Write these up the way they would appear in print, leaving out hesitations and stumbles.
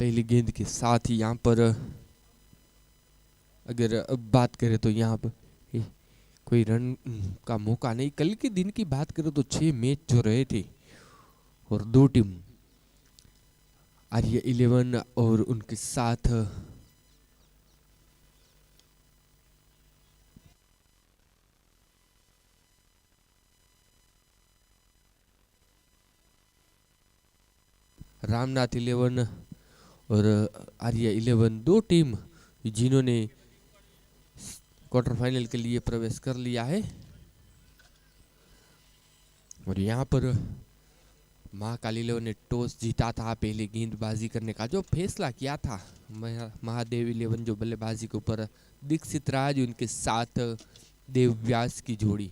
पहली गेंद के साथ ही यहाँ पर अगर अब बात करें तो यहाँ पर कोई रन का मौका नहीं। कल के दिन की बात करें तो 6 मैच जो रहे थे और 2 टीम आर्या 11 और उनके साथ रामनाथ 11 और आर्या 11, 2 टीम जिन्होंने क्वार्टर फाइनल के लिए प्रवेश कर लिया है। और यहाँ पर महाकाल 11 ने टॉस जीता था, पहले गेंदबाजी करने का जो फैसला किया था। महादेव 11 जो बल्लेबाजी के ऊपर, दीक्षित राज उनके साथ देव व्यास की जोड़ी।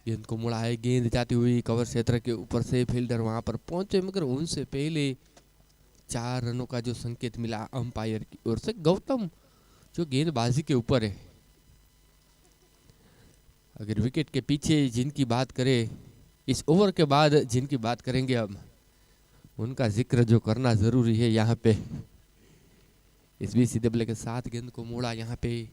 गेंद को मुड़ा है, गेंद जाती हुई कवर क्षेत्र के ऊपर से फील्डर वहां पर पहुंचे, मगर उनसे पहले 4 रनों का जो संकेत मिला अंपायर की ओर से। गौतम जो गेंदबाजी के ऊपर है, अगर विकेट के पीछे जिनकी बात करें, इस ओवर के बाद जिनकी बात करेंगे अब, उनका जिक्र जो करना जरूरी है यहाँ पे। इस बीच सीधे बल्ले के साथ गेंद को मोड़ा, यहाँ पे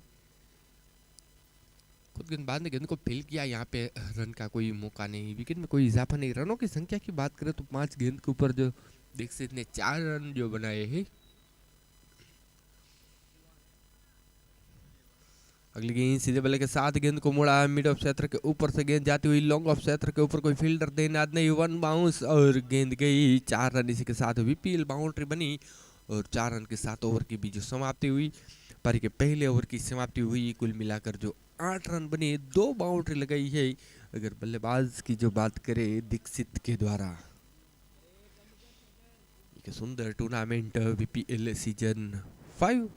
खुद गेंदबाज ने गेंद को फील किया। यहाँ पे रन का कोई मौका नहीं, विकेट में कोई इजाफा नहीं। रनों की संख्या की बात करें तो 5 गेंद के ऊपर जो दीक्षित ने 4 रन जो बनाए हैं। अगली गेंद सीधे बल्ले के साथ गेंद को मोड़ा, मिड ऑफ क्षेत्र के ऊपर से गेंद जाती हुई लॉन्ग ऑफ क्षेत्र के ऊपर, कोई फील्डर देनाद नहीं, 1 बाउंस और गेंद गई 4 रन। इसी के साथ वीपीएल बाउंड्री बनी और 4 रन के साथ ओवर की भी जो समाप्ति हुई। पारी के पहले ओवर की समाप्ति हुई, कुल मिलाकर जो 8 रन बने, 2 बाउंड्री लगाई है। अगर बल्लेबाज की जो बात करें दीक्षित के द्वारा, एक सुंदर टूर्नामेंट वीपीएल सीजन 5।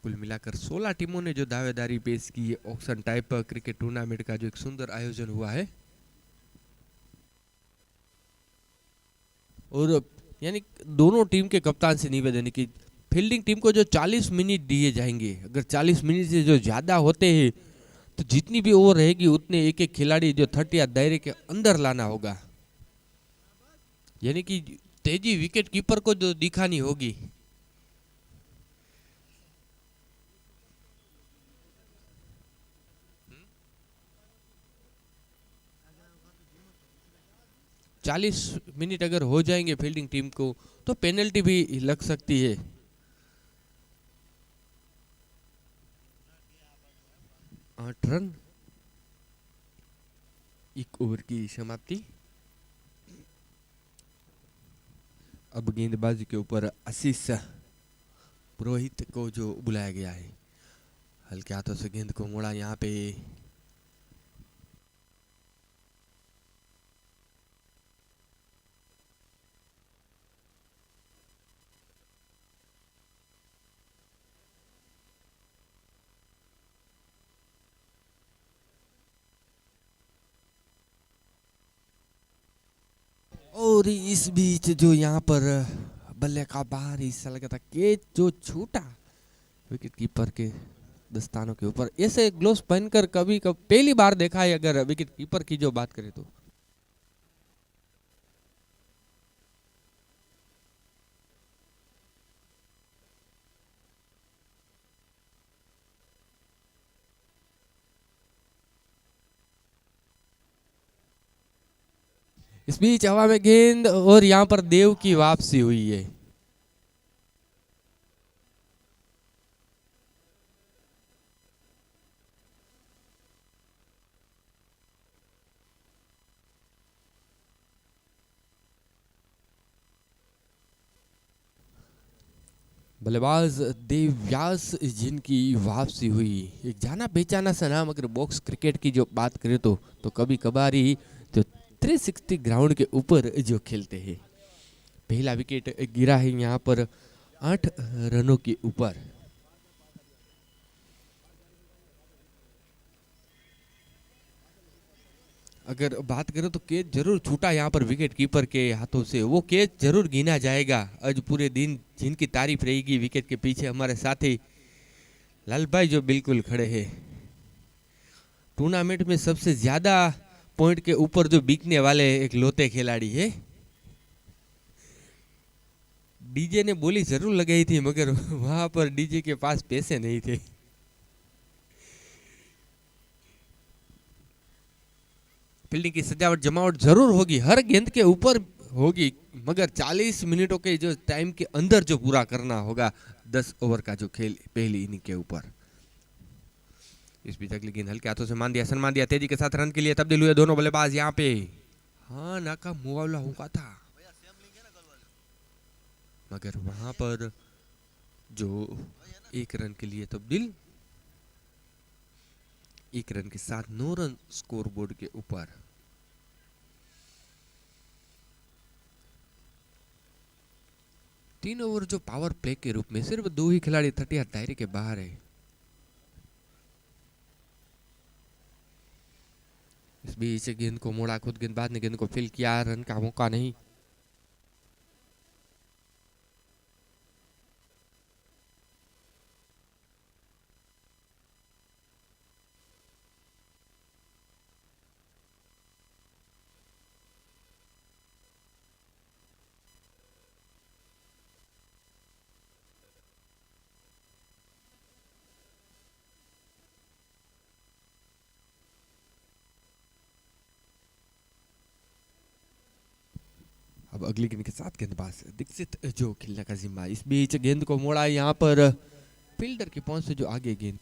कुल मिलाकर 16 टीमों ने जो दावेदारी पेश की है, ऑक्शन टाइप क्रिकेट टूर्नामेंट का जो एक सुंदर आयोजन हुआ है। और यानी दोनों टीम के कप्तान से निवेदन है कि फील्डिंग टीम को जो 40 मिनट दिए जाएंगे, अगर 40 मिनट से जो ज़्यादा होते हैं तो जितनी भी ओवर रहेगी उतने एक एक खिलाड़ी जो 30 या दायरे के अंदर लाना होगा। यानी कि तेजी विकेट कीपर को जो दिखानी होगी। चालीस मिनट अगर हो जाएंगे फील्डिंग टीम को तो पेनल्टी भी लग सकती है। आठ रन, 1 ओवर की समाप्ति। अब गेंदबाजी के ऊपर आशीष पुरोहित को जो बुलाया गया है, हल्के हाथों से गेंद को मोड़ा। यहाँ पे और इस बीच जो यहाँ पर बल्ले का बाहर हिस्सा लगा था, कैच जो छूटा विकेट कीपर के दस्तानों के ऊपर। ऐसे ग्लोव्स पहनकर कभी पहली बार देखा है अगर विकेट कीपर की जो बात करें तो। इस बीच हवा में गेंद और यहाँ पर देव की वापसी हुई है। बल्लेबाज देव व्यास जिनकी वापसी हुई, एक जाना पहचाना सा नाम अगर बॉक्स क्रिकेट की जो बात करें तो कभी कभार ही जो 360 ग्राउंड के ऊपर जो खेलते हैं। पहला विकेट गिरा है यहाँ पर 8 रनों के ऊपर। अगर बात करें तो कैच जरूर छूटा यहाँ पर विकेट कीपर के हाथों से, वो कैच जरूर गिना जाएगा। आज पूरे दिन जिनकी तारीफ रहेगी विकेट के पीछे हमारे साथी लाल भाई जो बिल्कुल खड़े हैं। टूर्नामेंट में सबसे ज्यादा पॉइंट के ऊपर जो बिकने वाले एक लौते खिलाड़ी है। डीजे ने बोली जरूर लगाई थी मगर वहां पर डीजे के पास पैसे नहीं थे। फील्डिंग की सजावट जमावट जरूर होगी, हर गेंद के ऊपर होगी, मगर 40 मिनटों के जो टाइम के अंदर जो पूरा करना होगा 10 ओवर का जो खेल पहली इनिंग के ऊपर। इस बीच अगली गेंद हल्के हाथों से मान दिया, सन्मान दिया, तेजी के साथ रन के लिए तब्दील हुए दोनों बल्लेबाज यहाँ पे। हाँ नाका मुकाबला हुआ था, मगर वहां पर जो एक रन के लिए तब्दील, एक रन के साथ 9 रन स्कोर बोर्ड के ऊपर। तीन ओवर जो पावर प्ले के रूप में सिर्फ 2 ही खिलाड़ी 30 दायरे के बाहर है। इस बीच गेंद को मोड़ा, खुद गेंदबाज ने गेंद को फील किया, रन का मौका नहीं। अब अगली गेंद के साथ गेंदबाज दीक्षित जो खेलने का जिम्मा। इस बीच गेंद को मोड़ा, यहाँ पर फील्डर की पहुंच से जो आगे गेंद,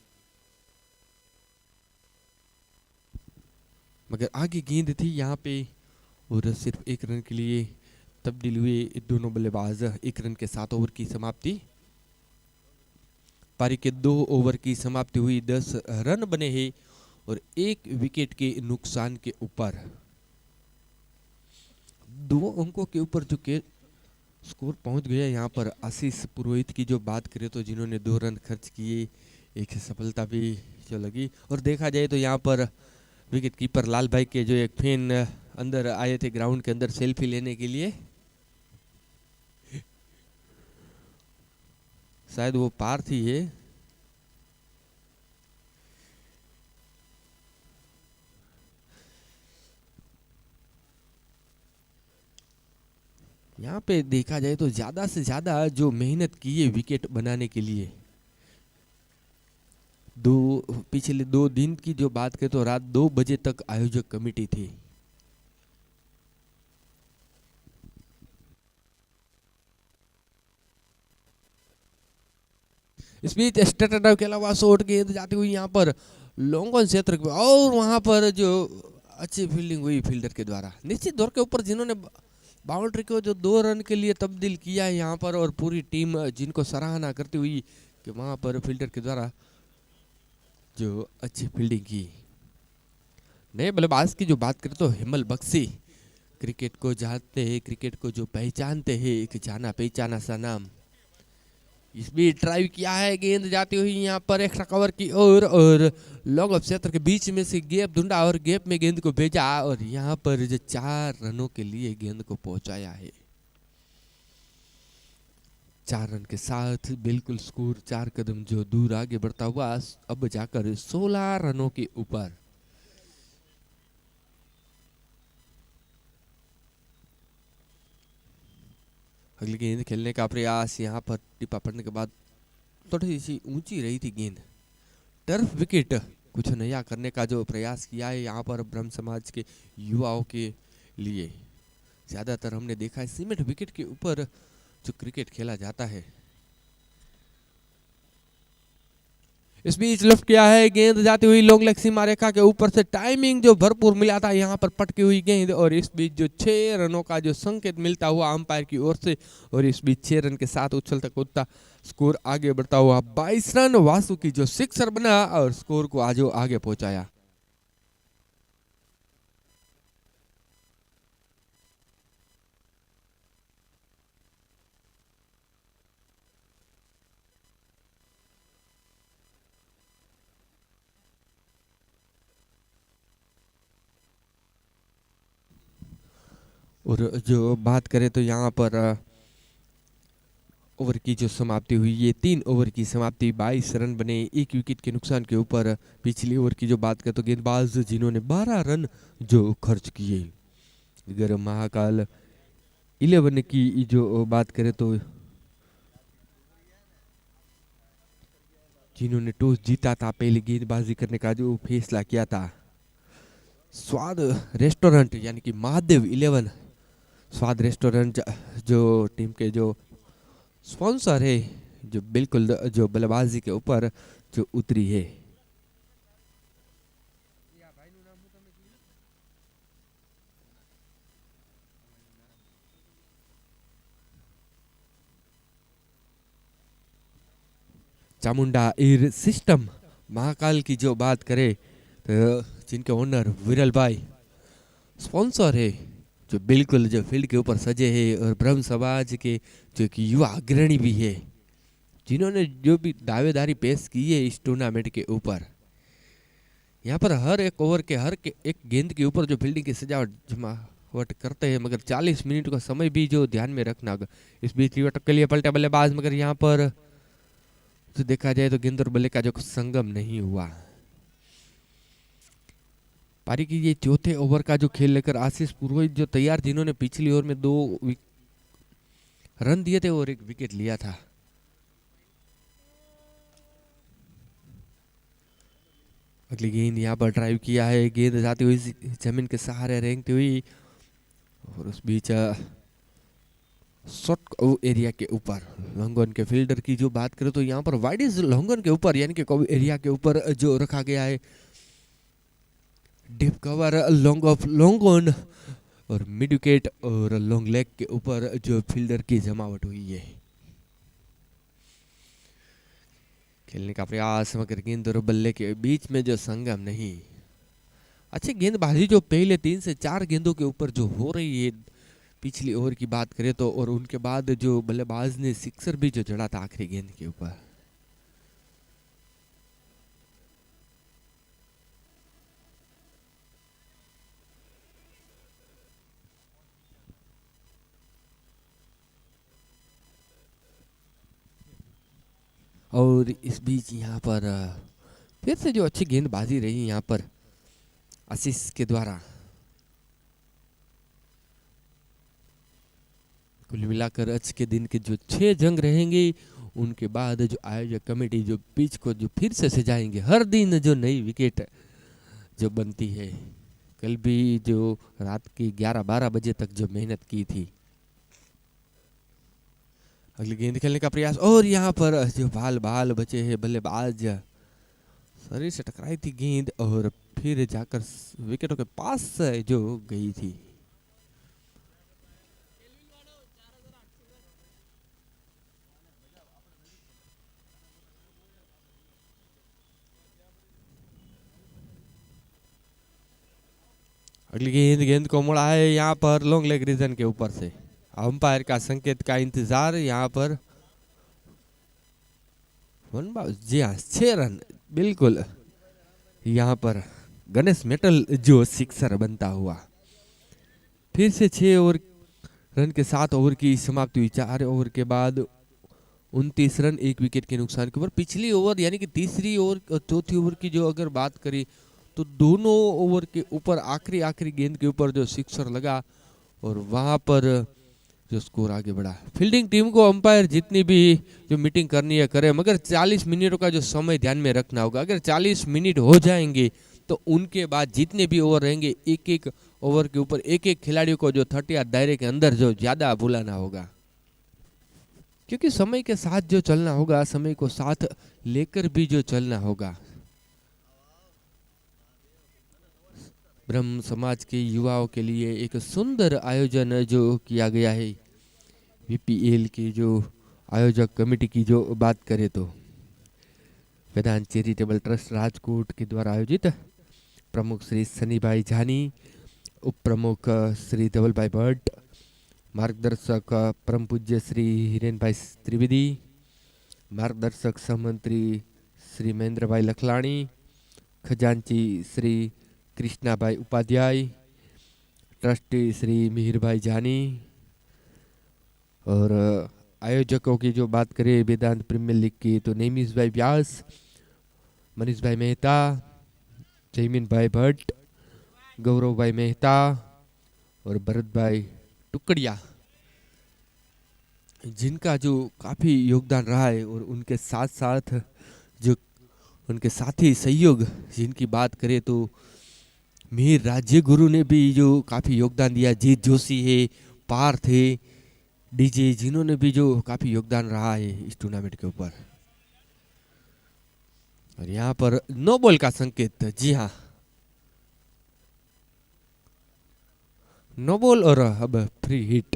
मगर आगे गेंद थी यहाँ पे और सिर्फ एक रन के लिए तब्दील हुए दोनों बल्लेबाज। एक रन के 7 ओवर की समाप्ति, पारी के 2 ओवर की समाप्ति हुई, 10 रन बने हैं और 1 विकेट के नुकसान के ऊपर। 2 अंकों के ऊपर जो के स्कोर पहुंच गया यहाँ पर। आशीष पुरोहित की जो बात करें तो जिन्होंने 2 रन खर्च किए, एक सफलता भी जो लगी। और देखा जाए तो यहाँ पर विकेट कीपर लाल भाई के जो एक फैन अंदर आए थे ग्राउंड के अंदर सेल्फी लेने के लिए, शायद वो पार्थी है। यहाँ पे देखा जाए तो ज्यादा से ज्यादा जो मेहनत की है विकेट बनाने के लिए, पिछले 2 दिन की जो बात करें तो रात 2 बजे तक आयोजक कमेटी थी। इस बीच स्टेटर के अलावा शॉर्ट गेंद जाती हुई यहाँ पर लॉन्ग ऑन क्षेत्र और वहां पर जो अच्छी फील्डिंग हुई फील्डर के द्वारा। निश्चित दौर के ऊपर जिन्होंने बाउंड्री को जो 2 रन के लिए तब्दील किया है यहाँ पर, और पूरी टीम जिनको सराहना करती हुई कि वहां पर फील्डर के द्वारा जो अच्छी फील्डिंग की। नए बल्लेबाज की जो बात करें तो हेमल बख्शी, क्रिकेट को जानते हैं, क्रिकेट को जो पहचानते हैं, एक जाना पहचाना सा नाम। इस बीच ड्राइव किया है, गेंद जाती हुई यहाँ पर एक्स्ट्रा कवर की और लॉन्ग ऑफ क्षेत्र के बीच में से गैप ढूंढा और गैप में गेंद को भेजा और यहाँ पर जो 4 रनों के लिए गेंद को पहुंचाया है। 4 रन के साथ बिल्कुल स्कोर 4 कदम जो दूर आगे बढ़ता हुआ अब जाकर 16 रनों के ऊपर। अगली गेंद खेलने का प्रयास, यहाँ पर टिप्पा पड़ने के बाद थोड़ी सी ऊंची रही थी गेंद। टर्फ विकेट, कुछ नया करने का जो प्रयास किया है यहाँ पर ब्रह्म समाज के युवाओं के लिए। ज्यादातर हमने देखा है सीमेंट विकेट के ऊपर जो क्रिकेट खेला जाता है। इस बीच लिफ्ट किया है, गेंद जाती हुई लॉन्ग लेग सीमा रेखा के ऊपर से, टाइमिंग जो भरपूर मिला था यहाँ पर पटकी हुई गेंद और इस बीच जो 6 रनों का जो संकेत मिलता हुआ अंपायर की ओर से और इस बीच 6 रन के साथ उछलता कूदता स्कोर आगे बढ़ता हुआ 22 रन। वासु की जो सिक्सर बना और स्कोर को आज आगे पहुंचाया। और जो बात करें तो यहाँ पर ओवर की जो समाप्ति हुई, ये 3 ओवर की समाप्ति, 22 रन बने 1 विकेट के नुकसान के ऊपर। पिछली ओवर की जो बात करें तो गेंदबाज जिन्होंने 12 रन जो खर्च किए। अगर महाकाल 11 की जो बात करें तो जिन्होंने टॉस जीता था, पहले गेंदबाजी करने का जो फैसला किया था, स्वाद रेस्टोरेंट यानी कि महादेव 11 स्वाद रेस्टोरेंट जो टीम के जो स्पॉन्सर है, जो बिल्कुल जो बल्लेबाजी के ऊपर जो उतरी है। चामुंडा एयर सिस्टम महाकाल की जो बात करें तो जिनके ओनर विरल भाई स्पॉन्सर है, जो बिल्कुल जो फील्ड के ऊपर सजे हैं, और ब्रह्म समाज के जो एक युवा अग्रणी भी है, जिन्होंने जो भी दावेदारी पेश की है इस टूर्नामेंट के ऊपर। यहाँ पर हर एक ओवर के एक गेंद के ऊपर जो फील्डिंग की सजावट जमावट करते हैं, मगर 40 मिनट का समय भी जो ध्यान में रखना होगा। इस बीच रिवर्टक के लिए पलटा बल्लेबाज, मगर यहाँ पर तो देखा जाए तो गेंद और बल्ले का जो संगम नहीं हुआ। पारी की ये चौथे ओवर का जो खेल लेकर आशीष पुरोहित जो तैयार, जिन्होंने पिछली ओवर में 2 रन दिए थे और 1 विकेट लिया था। अगली गेंद यहाँ पर ड्राइव किया है, गेंद जाती हुई जमीन के सहारे रेंगती हुई, और उस बीच शॉर्ट एरिया के ऊपर लॉन्गन के फील्डर की जो बात करें तो यहाँ पर वाइड इज लॉन्गन के ऊपर यानी कि कव एरिया के ऊपर जो रखा गया है deep cover long off long on, और मिड विकेट और लॉन्ग लेग के ऊपर जो फील्डर की जमावट हुई है। खेलने का प्रयास, मगर गेंद और बल्ले के बीच में जो संगम नहीं। अच्छी गेंदबाजी जो पहले 3 से 4 गेंदों के ऊपर जो हो रही है पिछली ओवर की बात करें तो, और उनके बाद जो बल्लेबाज ने सिक्सर भी जो जड़ा था आखिरी गेंद के ऊपर। और इस बीच यहाँ पर फिर से जो अच्छी गेंदबाजी रही यहाँ पर आशीष के द्वारा। कुल मिलाकर आज के दिन के जो 6 जंग रहेंगे, उनके बाद जो आयोजक कमेटी जो पिच को जो फिर से सजाएंगे, हर दिन जो नई विकेट जो बनती है। कल भी जो रात की 11-12 बजे तक जो मेहनत की थी। अगली गेंद खेलने का प्रयास, और यहाँ पर जो बाल बचे हैं बल्लेबाज, शरीर से टकराई थी गेंद और फिर जाकर विकेटों के पास जो गई थी। अगली गेंद को मुड़ा है यहाँ पर लॉन्ग लेग रीजन के ऊपर से। अंपायर का संकेत का इंतजार यहाँ पर। जी हाँ, 6 रन बिल्कुल यहाँ पर गणेश मेटल जो सिक्सर बनता हुआ। फिर से 6 ओवर रन के 7 ओवर की समाप्ति हुई। 4 ओवर के बाद 29 रन 1 विकेट के नुकसान के ऊपर। पिछली ओवर यानी कि तीसरी ओवर और चौथी ओवर की जो अगर बात करें तो दोनों ओवर के ऊपर आखिरी गेंद के ऊपर जो सिक्सर लगा और वहां पर जो स्कोर आगे बढ़ा। फील्डिंग टीम को अंपायर जितनी भी जो मीटिंग करनी है करे, मगर 40 मिनटों का जो समय ध्यान में रखना होगा। अगर 40 मिनट हो जाएंगे तो उनके बाद जितने भी ओवर रहेंगे, एक ओवर के ऊपर एक खिलाड़ियों को जो 30 दायरे के अंदर जो ज्यादा बुलाना होगा, क्योंकि समय के साथ जो चलना होगा, समय को साथ लेकर भी जो चलना होगा। ब्रह्म समाज के युवाओं के लिए एक सुंदर आयोजन जो किया गया है। वीपीएल की जो आयोजक कमेटी की जो बात करें तो वेदांत चैरिटेबल ट्रस्ट राजकोट के द्वारा आयोजित प्रमुख श्री सनी भाई जानी, उप प्रमुख श्री धवल भाई भट्ट, मार्गदर्शक परम पूज्य श्री हिरेन भाई त्रिवेदी, मार्गदर्शक सहमंत्री श्री महेंद्र भाई लखलाणी, खजांची श्री कृष्णा भाई उपाध्याय, ट्रस्टी श्री मिहिर भाई जानी और आयोजकों की जो बात करें वेदांत प्रीमियर लीग की तो नेमिस भाई व्यास, मनीष भाई मेहता, जयमीन भाई भट्ट, गौरव भाई मेहता और भरत भाई टुकड़िया, जिनका जो काफ़ी योगदान रहा है। और उनके साथ साथ जो उनके साथी सहयोग जिनकी बात करें तो मीर राज्य गुरु ने भी जो काफ़ी योगदान दिया, जीत जोशी है, पार्थ है, डीजे, जिन्होंने भी जो काफ़ी योगदान रहा है इस टूर्नामेंट के ऊपर। और यहाँ पर नो बॉल का संकेत, जी हाँ, नो बॉल और अब फ्री हिट,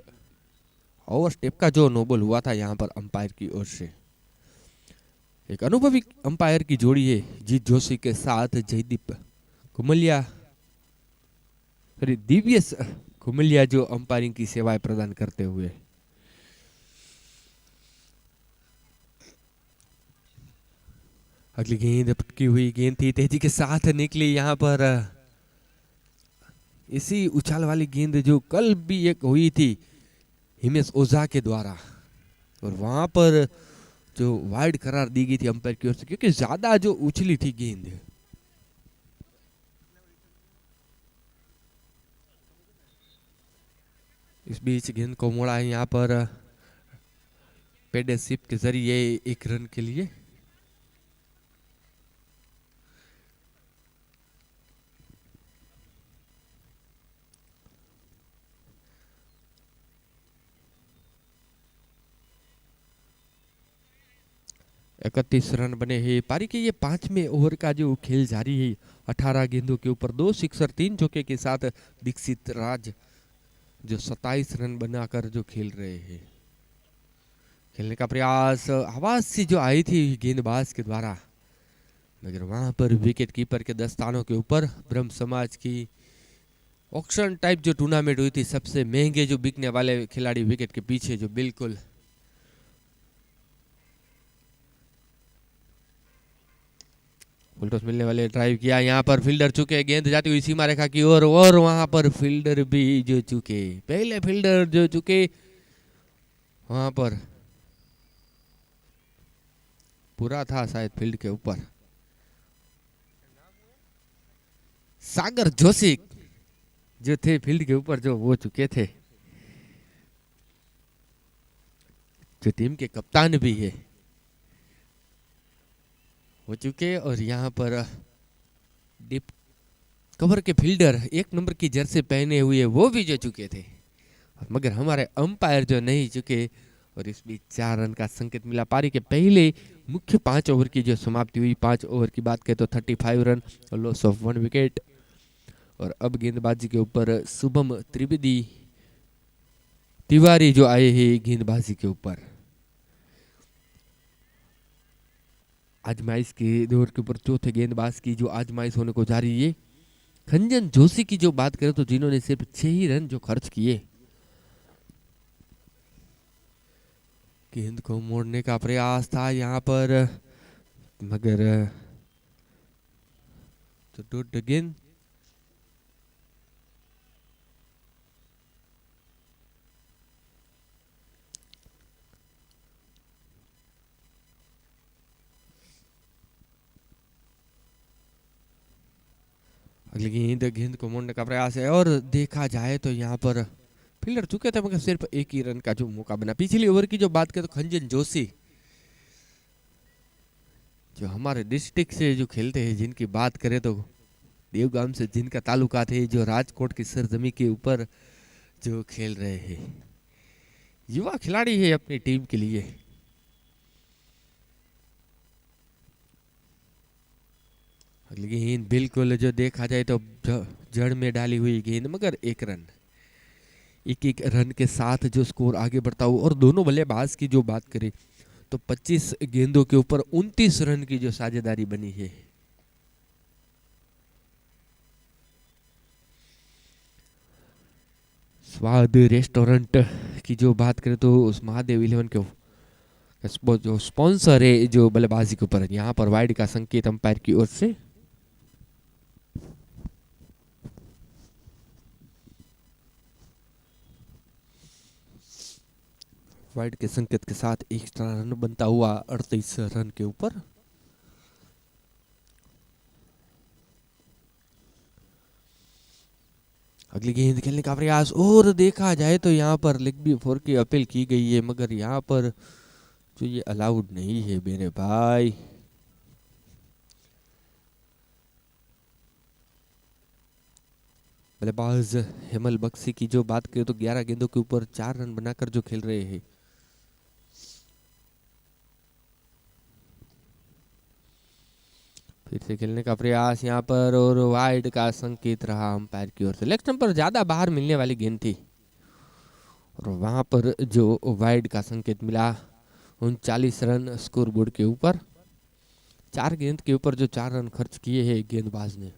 ओवर स्टेप का जो नो बॉल हुआ था यहाँ पर अंपायर की ओर से। एक अनुभवी अंपायर की जोड़ी है जीत जोशी के साथ जयदीप कुमलिया, सॉरी दिव्यस कुमलिया, जो अंपायरिंग की सेवाएं प्रदान करते हुए। अगली गेंद पटकी हुई गेंद थी, तेजी के साथ निकली यहाँ पर, इसी उछाल वाली गेंद जो कल भी एक हुई थी हिमेश ओझा के द्वारा, और वहां पर जो वाइड करार दी गई थी अंपायर की ओर से, क्योंकि ज्यादा जो उछली थी गेंद। इस बीच गेंद को मोड़ा है यहाँ पर पेडेसिप के जरिए एक रन के लिए। इकतीस रन बने हैं। पारी के ये 5वें ओवर का जो खेल जारी है, 18 गेंदों के ऊपर 2 सिक्सर 3 चौके के साथ दीक्षित राज जो 27 रन बनाकर जो खेल रहे हैं। खेलने का प्रयास आवाज सी जो आई थी गेंदबाज के द्वारा, मगर वहां पर विकेट कीपर के दस्तानों के ऊपर ब्रह्म समाज की ऑक्शन टाइप जो टूर्नामेंट हुई थी, सबसे महंगे जो बिकने वाले खिलाड़ी विकेट के पीछे, जो बिल्कुल फुलटॉस मिलने वाले ड्राइव किया, यहाँ पर फील्डर चुके, गेंद जाती हुई सीमा रेखा की ओर, और वहां पर फील्डर भी जो चुके, पहले फील्डर जो चुके, वहां पर पूरा था शायद फील्ड के ऊपर। सागर जोशी जो थे फील्ड के ऊपर, जो वो चुके थे, जो टीम के कप्तान भी है हो चुके। और यहाँ पर डिप कवर के फील्डर 1 नंबर की जर्सी पहने हुए वो भी जो चुके थे, मगर हमारे अंपायर जो नहीं चुके। और इस बीच 4 रन का संकेत मिला। पारी के पहले मुख्य 5 ओवर की जो समाप्ति हुई, 5 ओवर की बात करें तो 35 रन और लॉस ऑफ 1 विकेट। और अब गेंदबाजी के ऊपर शुभम त्रिवेदी तिवारी जो आए हैं गेंदबाजी के ऊपर। आजमाइश के दौर के ऊपर चौथे गेंदबाज की जो आजमाइश होने को जा रही है। खंजन जोशी की जो बात करें तो जिन्होंने सिर्फ 6 ही रन जो खर्च किए। गेंद को मोड़ने का प्रयास था यहाँ पर, मगर तो गेंद अगली गेंद को मोड़ने का प्रयास है, और देखा जाए तो यहाँ पर फील्डर चुके थे, मगर सिर्फ 1 ही रन का जो मौका बना। पिछली ओवर की जो बात करें तो खंजन जोशी जो हमारे डिस्ट्रिक्ट से जो खेलते हैं, जिनकी बात करें तो देवगाम से जिनका ताल्लुका थे, जो राजकोट की सरजमी के ऊपर जो खेल रहे हैं, युवा खिलाड़ी है अपनी टीम के लिए। अगली गेंद बिल्कुल जो देखा जाए तो जड़ में डाली हुई गेंद, मगर 1 रन, 1 रन के साथ जो स्कोर आगे बढ़ता हुआ। और दोनों बल्लेबाज की जो बात करें तो 25 गेंदों के ऊपर 29 रन की जो साझेदारी बनी है। स्वाद रेस्टोरेंट की जो बात करें तो उस महादेव 11 के जो स्पॉन्सर है जो बल्लेबाजी के ऊपर, यहाँ पर वाइड का संकेत अंपायर की ओर से। वाइड के संकेत के साथ एक्स्ट्रा रन बनता हुआ 38 रन के ऊपर। अगली गेंद खेलने का प्रयास और देखा जाए तो यहाँ पर लेग बी 4 की अपील की गई है, मगर यहाँ पर जो ये अलाउड नहीं है मेरे भाई। बल्लेबाज हेमल बख्शी की जो बात करें तो 11 गेंदों के ऊपर 4 रन बनाकर जो खेल रहे हैं। फिर से खेलने का प्रयास यहाँ पर और वाइड का संकेत रहा अंपायर की ओर से। लेग स्टंप पर ज्यादा बाहर मिलने वाली गेंद थी और वहां पर जो वाइड का संकेत मिला। 39 रन स्कोर बोर्ड के ऊपर। 4 गेंद के ऊपर जो 4 रन खर्च किए हैं गेंदबाज ने।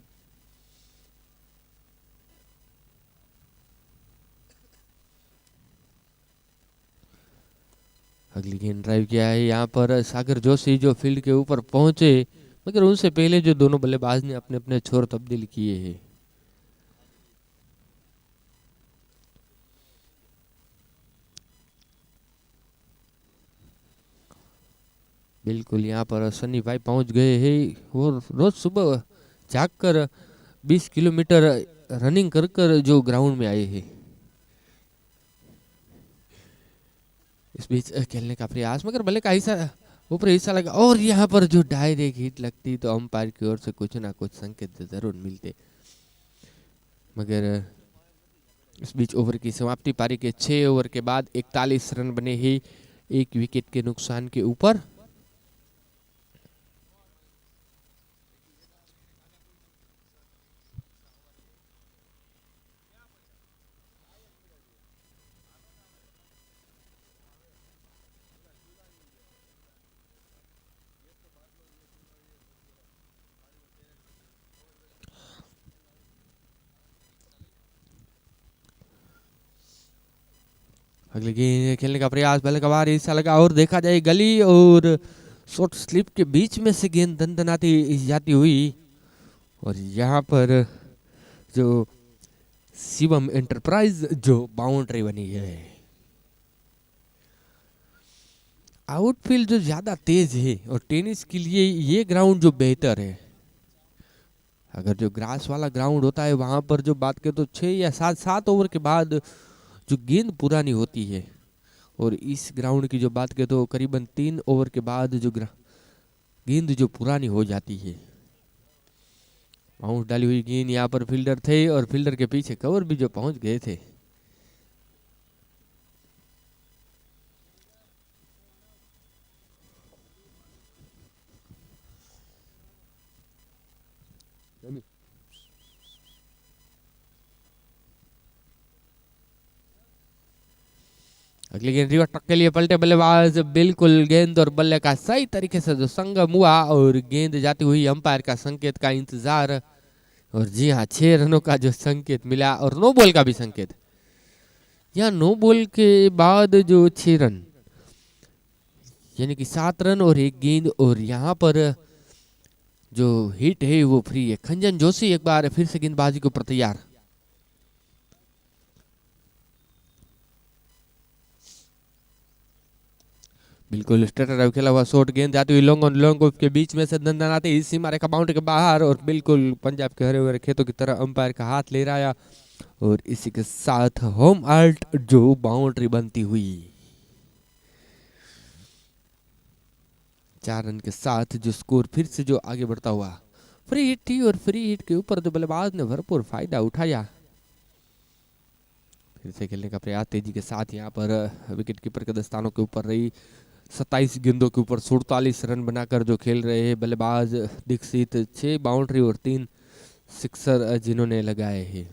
अगली गेंद ड्राइव किया है यहाँ पर सागर जोशी जो फील्ड के ऊपर पहुंचे, मगर उनसे पहले जो दोनों बल्लेबाज ने अपने अपने छोर तब्दील किए हैं। बिल्कुल यहाँ पर सन्नी भाई पहुंच गए हैं और रोज सुबह जागकर 20 किलोमीटर रनिंग कर कर जो ग्राउंड में आए हैं। इस बीच खेलने का प्रयास, मगर बल्ले का हिस्सा ऊपर हिस्सा लगा और यहाँ पर जो डायरेक्ट हिट लगती तो अंपायर की ओर से कुछ ना कुछ संकेत जरूर मिलते। मगर इस बीच ओवर की समाप्ति, पारी के 6 ओवर के बाद 41 रन बने ही 1 विकेट के नुकसान के ऊपर। अगले गेंद खेलने का प्रयास, बल्ले का बाहर हिस्सा लगा और देखा जाए गली और शॉर्ट स्लिप के बीच में से गेंद दनदनाती जाती हुई और यहाँ पर जो शिवम एंटरप्राइज जो बाउंड्री बनी है। आउटफील्ड जो ज्यादा तेज है और टेनिस के लिए ये ग्राउंड जो बेहतर है। अगर जो ग्रास वाला ग्राउंड होता है वहां पर जो बात करें तो 6 या 7 ओवर के बाद जो गेंद पुरानी होती है, और इस ग्राउंड की जो बात करें तो करीबन 3 ओवर के बाद जो गेंद जो पुरानी हो जाती है। बाउंस डाली हुई गेंद, यहाँ पर फील्डर थे और फील्डर के पीछे कवर भी जो पहुंच गए थे। अगली गेंद रिवर्स टक के लिए पलटे बल्लेबाज, बिल्कुल गेंद और बल्ले का सही तरीके से जो संगम हुआ और गेंद जाती हुई अंपायर का संकेत का इंतजार। और जी हाँ, 6 रनों का जो संकेत मिला और नो बॉल का भी संकेत। यहाँ नो बॉल के बाद जो 6 रन यानी कि 7 रन और 1 गेंद, और यहाँ पर जो हिट है वो फ्री है। खंजन जोशी एक बार फिर से गेंदबाजी को ऊपर तैयार। बिल्कुल स्ट्रेट ड्राइव खेला हुआ शॉट, गेंद जाती हुई लॉन्ग ऑन लॉन्ग के बीच में से दंदनाते इस सीमा रेखा बाउंड्री के बाहर, और बिल्कुल पंजाब के हरे भरे खेतों की तरह अंपायर का हाथ ले रहा है। और इसी के साथ होम आल्ट जो बाउंड्री बनती हुई 4 रन के साथ जो स्कोर फिर से जो आगे बढ़ता हुआ। फ्री हिट थी और फ्री हिट के ऊपर जो बल्लेबाज ने भरपूर फायदा उठाया। फिर से खेलने का प्रयास तेजी के साथ यहाँ पर विकेट कीपर के दस्तानों के ऊपर रही। 27 गेंदों के ऊपर 47 रन बनाकर जो खेल रहे हैं बल्लेबाज दीक्षित। 6 बाउंड्री और 3 सिक्सर जिन्होंने लगाए हैं।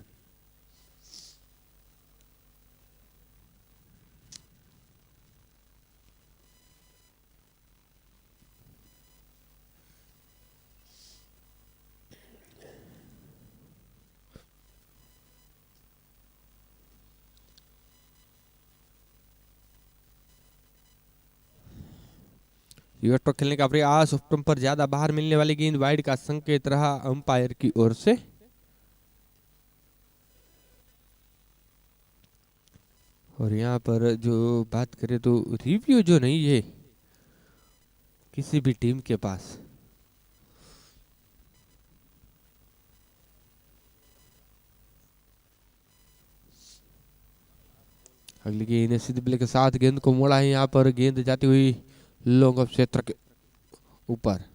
रिवर्स खेलने का प्रयास, स्टंप पर ज्यादा बाहर मिलने वाली गेंद, वाइड का संकेत रहा अंपायर की ओर से। और यहाँ पर जो बात करें तो रिव्यू जो नहीं है किसी भी टीम के पास, अगली गेंद सीधे बल्ले के साथ गेंद को मोड़ा है, यहाँ पर गेंद जाती हुई लॉन्ग ऑफ क्षेत्र के ऊपर।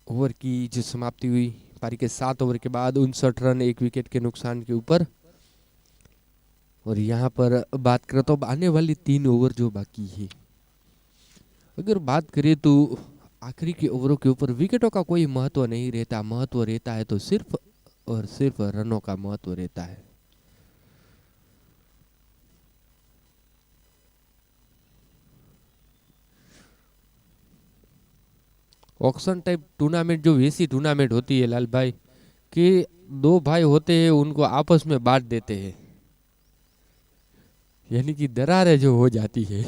ओवर की जो समाप्ति हुई पारी के 7 ओवर के बाद 59 रन 1 विकेट के नुकसान के ऊपर। और यहाँ पर बात करें तो आने वाली 3 ओवर जो बाकी है, अगर बात करें तो आखिरी के ओवरों के ऊपर विकेटों का कोई महत्व नहीं रहता, महत्व रहता है तो सिर्फ और सिर्फ रनों का महत्व रहता है। ऑक्शन टाइप टूर्नामेंट जो वैसी टूर्नामेंट होती है लाल भाई कि 2 भाई होते हैं उनको आपस में बांट देते हैं, यानी कि दरारें जो हो जाती है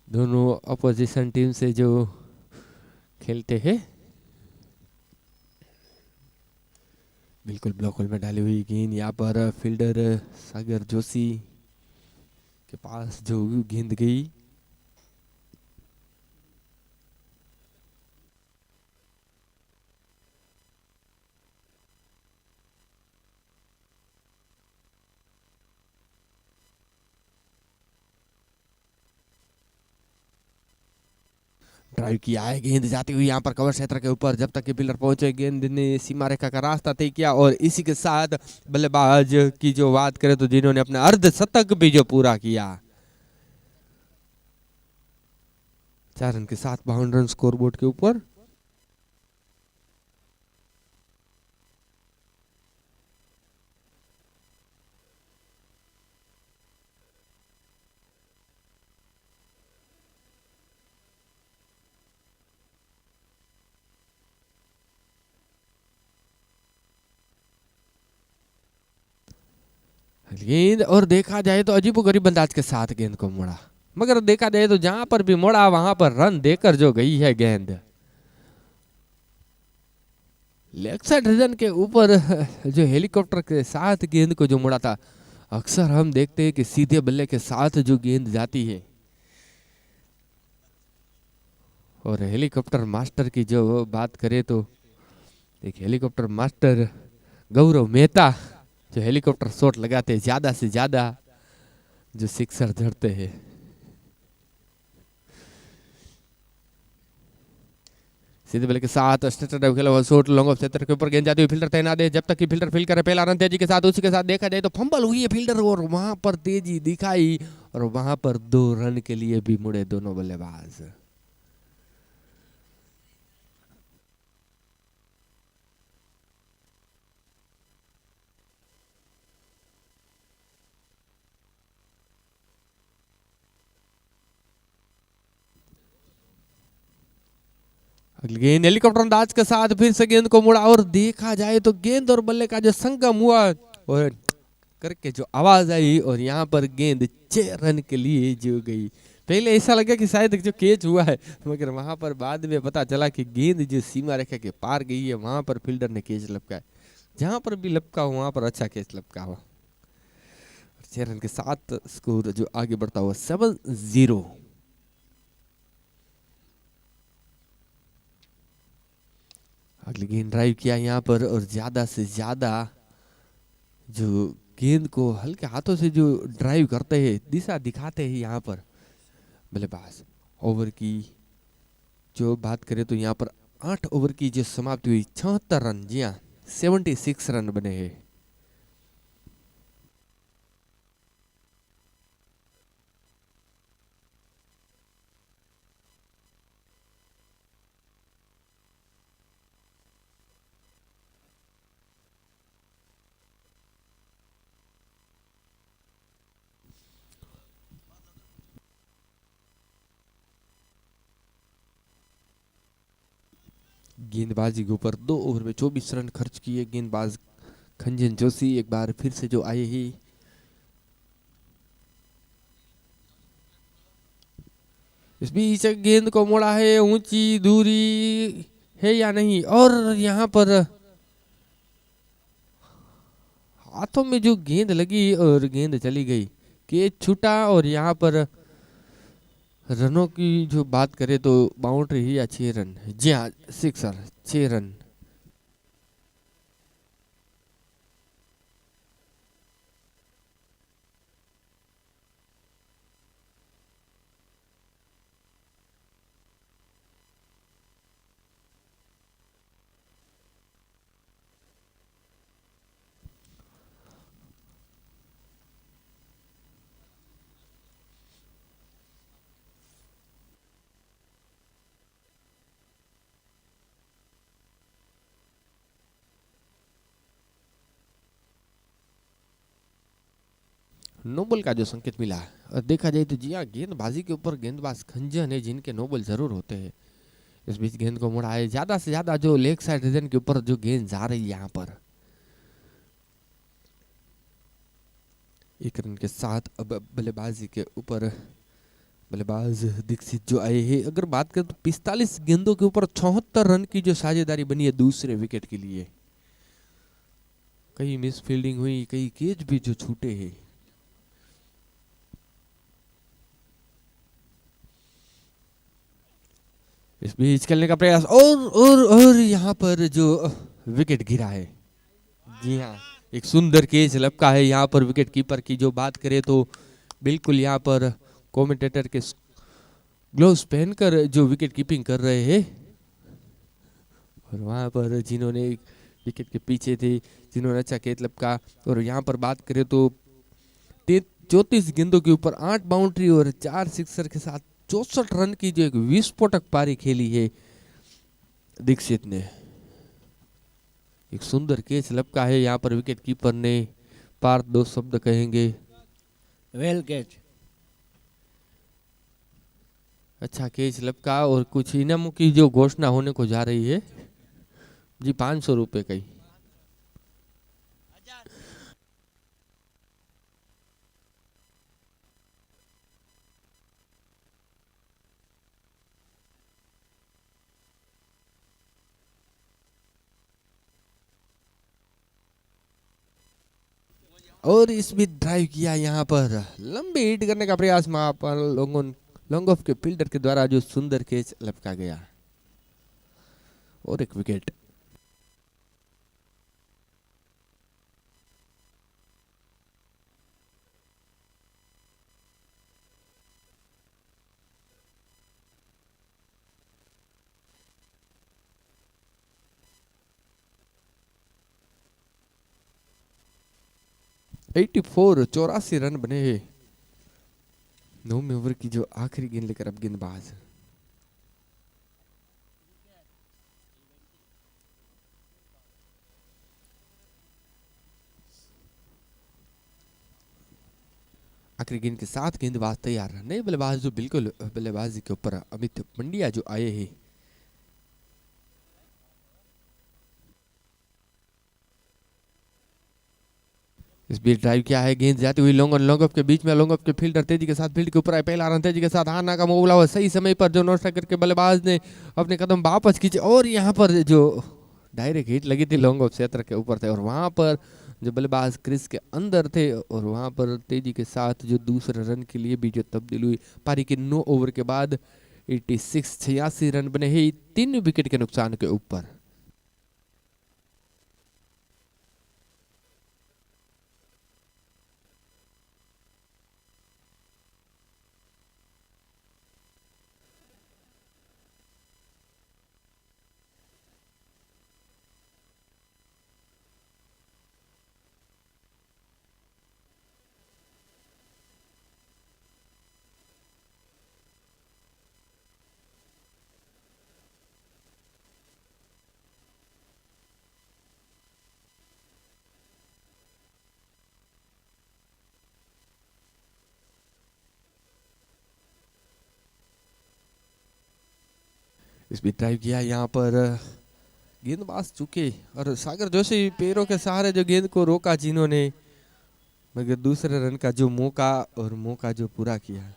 दोनों अपोजिशन टीम से जो खेलते हैं। बिल्कुल ब्लॉक होल में डाली हुई गेंद, यहाँ पर फील्डर सागर जोशी के पास जो गेंद गई, ड्राइव किया है, गेंद जाती हुई यहाँ पर कवर क्षेत्र के ऊपर, जब तक कि फील्डर पहुंचे गेंद ने सीमा रेखा का रास्ता तय किया। और इसी के साथ बल्लेबाज की जो बात करें तो जिन्होंने अपना अर्धशतक भी जो पूरा किया, 4 रन के साथ 52 रन स्कोरबोर्ड के ऊपर। गेंद और देखा जाए तो अजीबोगरीब अंदाज के साथ गेंद को मोड़ा, मगर देखा जाए तो जहां पर भी मोड़ा वहां पर रन देकर जो गई है गेंद। लेग साइड रीजन के ऊपर जो हेलीकॉप्टर के साथ गेंद को जो मोड़ा था, अक्सर हम देखते हैं कि सीधे बल्ले के साथ जो गेंद जाती है। और हेलीकॉप्टर मास्टर की जो बात करें तो एक हेलीकॉप्टर मास्टर गौरव मेहता जो हेलीकॉप्टर शॉट लगाते हैं, ज्यादा से ज्यादा जो सिक्सर जड़ते हैं। सीधे बल्ले के साथ स्ट्रेट ड्राइव खेला हुआ शॉट लॉन्ग ऑफ क्षेत्र के ऊपर, गेंद जाती हुई फील्डर तैनात है, जब तक कि फील्डर फील्ड करे पहला रन तेजी के साथ। उसी के साथ देखा जाए तो फंबल हुई है फील्डर और वहां पर तेजी दिखाई और वहां पर 2 रन के लिए भी मुड़े दोनों बल्लेबाज। गेंद हेलीकॉप्टर अंदाज के साथ फिर से गेंद को मुड़ा और देखा जाए तो गेंद और बल्ले का जो संगम हुआ और करके जो आवाज आई और यहाँ पर गेंद 6 रन के लिए जो गई। पहले ऐसा लगा कि शायद जो कैच हुआ है, मगर वहां पर बाद में पता चला कि गेंद जो सीमा रेखा के पार गई है, वहां पर फील्डर ने कैच लपका है। जहां पर भी लपका हो वहां पर अच्छा कैच लपका हो। 6 रन के साथ स्कोर जो आगे बढ़ता हुआ 7-0। अगली गेंद ड्राइव किया यहाँ पर और ज्यादा से ज्यादा जो गेंद को हल्के हाथों से जो ड्राइव करते हैं, दिशा दिखाते हैं यहाँ पर बल्लेबाज। ओवर की जो बात करें तो यहाँ पर 8 ओवर की जो समाप्ति हुई 76 रन, जी हाँ 76 रन बने हैं। गेंदबाजी के ऊपर 2 ओवर में 24 रन खर्च किए गेंदबाज खंजन जोशी एक बार फिर से जो आए ही। इस बीच गेंद को मोड़ा है, ऊंची दूरी है या नहीं, और यहाँ पर हाथों में जो गेंद लगी और गेंद चली गई, कैच छूटा। और यहाँ पर रनों की जो बात करें तो बाउंड्री ही या 6 रन, जी हाँ सिक्सर, 6 रन। नोबल का जो संकेत मिला, और देखा जाए तो जी हाँ गेंदबाजी के ऊपर गेंदबाज खंजन है जिनके नोबल जरूर होते हैं। इस बीच गेंद को मुड़ा है, ज्यादा से ज्यादा जो लेग साइड रीजन के ऊपर जो गेंद जा रही है यहाँ पर। 1 रन के साथ अब बल्लेबाजी के ऊपर बल्लेबाज दीक्षित जो आए हैं। अगर बात करें तो 45 गेंदों के ऊपर 74 रन की जो साझेदारी बनी है दूसरे विकेट के लिए। कई मिस फील्डिंग हुई, कई कैच भी जो छूटे हैं। इस बीच खेलने का प्रयास, और यहाँ पर जो विकेट गिरा है, जी हाँ एक सुंदर कैच लपका है यहाँ पर। विकेट कीपर की जो बात करें तो बिल्कुल यहाँ पर कमेंटेटर के ग्लोव्स पहनकर जो विकेट कीपिंग कर रहे हैं, और वहाँ पर जिन्होंने विकेट के पीछे थे जिन्होंने अच्छा कैच लपका। और यहाँ पर बात करें तो 34 गेंदों के ऊपर 8 बाउंड्री और 4 सिक्सर के साथ 64 रन की जो एक विस्फोटक पारी खेली है दीक्षित ने। एक सुंदर कैच लपका है यहाँ पर विकेट कीपर ने, पार 2 शब्द कहेंगे, वेल कैच, अच्छा कैच लपका। और कुछ इनामों की जो घोषणा होने को जा रही है जी, 500 रुपए का ही। और इस बीच ड्राइव किया यहाँ पर, लंबे हिट करने का प्रयास वहां पर लॉन्ग ऑफ के फील्डर के द्वारा जो सुंदर कैच लपका गया, और एक विकेट। एटी 84 रन बने हैं 9वें ओवर की जो आखिरी गेंद लेकर अब गेंदबाज। आखिरी गेंद के साथ गेंदबाज तैयार, नए बल्लेबाज जो बिल्कुल बल्लेबाजी के ऊपर अमित पंड्या जो आए हैं। इस बीच ड्राइव किया है, गेंद जाती हुई लॉन्ग ऑफ के बीच में, लॉन्ग ऑफ के फील्डर तेजी के साथ फील्ड के ऊपर आए, पहला रन तेजी के साथ आना का मुकाबला हुआ, सही समय पर जो नॉट स्ट्राइकर के बल्लेबाज ने अपने कदम वापस खींचे, और यहाँ पर जो डायरेक्ट हिट लगी थी लॉन्ग ऑफ क्षेत्र के ऊपर थे, और वहां पर जो बल्लेबाज क्रिस के अंदर थे, और वहां पर तेजी के साथ जो दूसरे रन के लिए भी जो तब्दीली हुई। पारी के 9 ओवर के बाद 86 रन बने हैं 3 विकेट के नुकसान के ऊपर। इस बीच ड्राइव किया यहाँ पर गेंदबाज चुके और सागर जोशी पैरों के सहारे जो गेंद को रोका जिन्होंने, मगर दूसरे रन का जो मौका जो पूरा किया।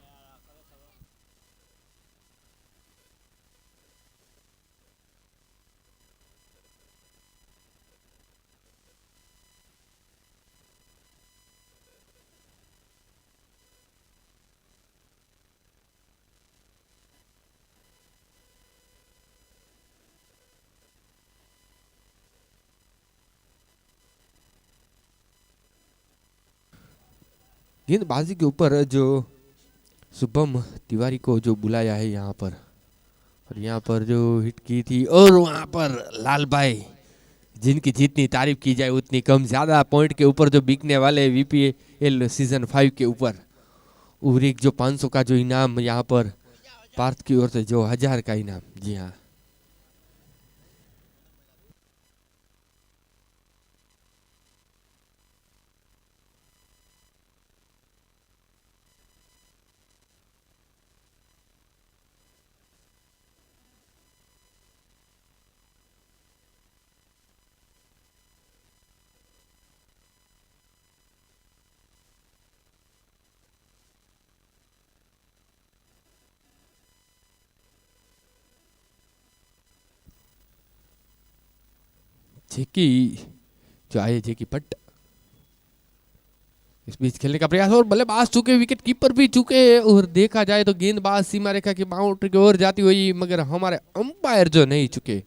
गेंदबाजी के ऊपर जो शुभम तिवारी को जो बुलाया है यहाँ पर, और यहाँ पर जो हिट की थी, और वहाँ पर लाल भाई जिनकी जितनी तारीफ की जाए उतनी कम, ज्यादा पॉइंट के ऊपर जो बिकने वाले वीपीएल सीजन 5 के ऊपर, और एक जो 500 का जो इनाम यहाँ पर पार्थ की ओर से, जो 1000 का इनाम। जी हाँ, जेकी जो आए, जेकी पट इस बीच खेलने का प्रयास, और बल्लेबाज चुके, विकेट कीपर भी चुके, और देखा जाए तो गेंदबाज सीमा रेखा की बाउंड्री की ओर जाती हुई, मगर हमारे अंपायर जो नहीं चुके।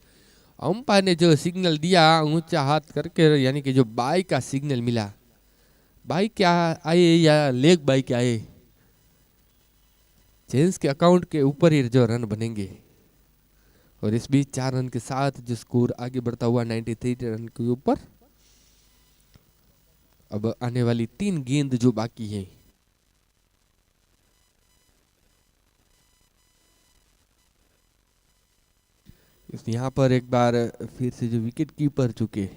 अंपायर ने जो सिग्नल दिया ऊंचा हाथ करके, यानी कि जो बाई का सिग्नल मिला, बाई क्या आए या लेग बाई क्या आए, जेंस के अकाउंट के ऊपर ही जो रन बनेंगे। और इस बीच 4 रन के साथ जो स्कोर आगे बढ़ता हुआ 93 रन के ऊपर। अब आने वाली 3 गेंद जो बाकी है, यहाँ पर एक बार फिर से जो विकेट कीपर चुके,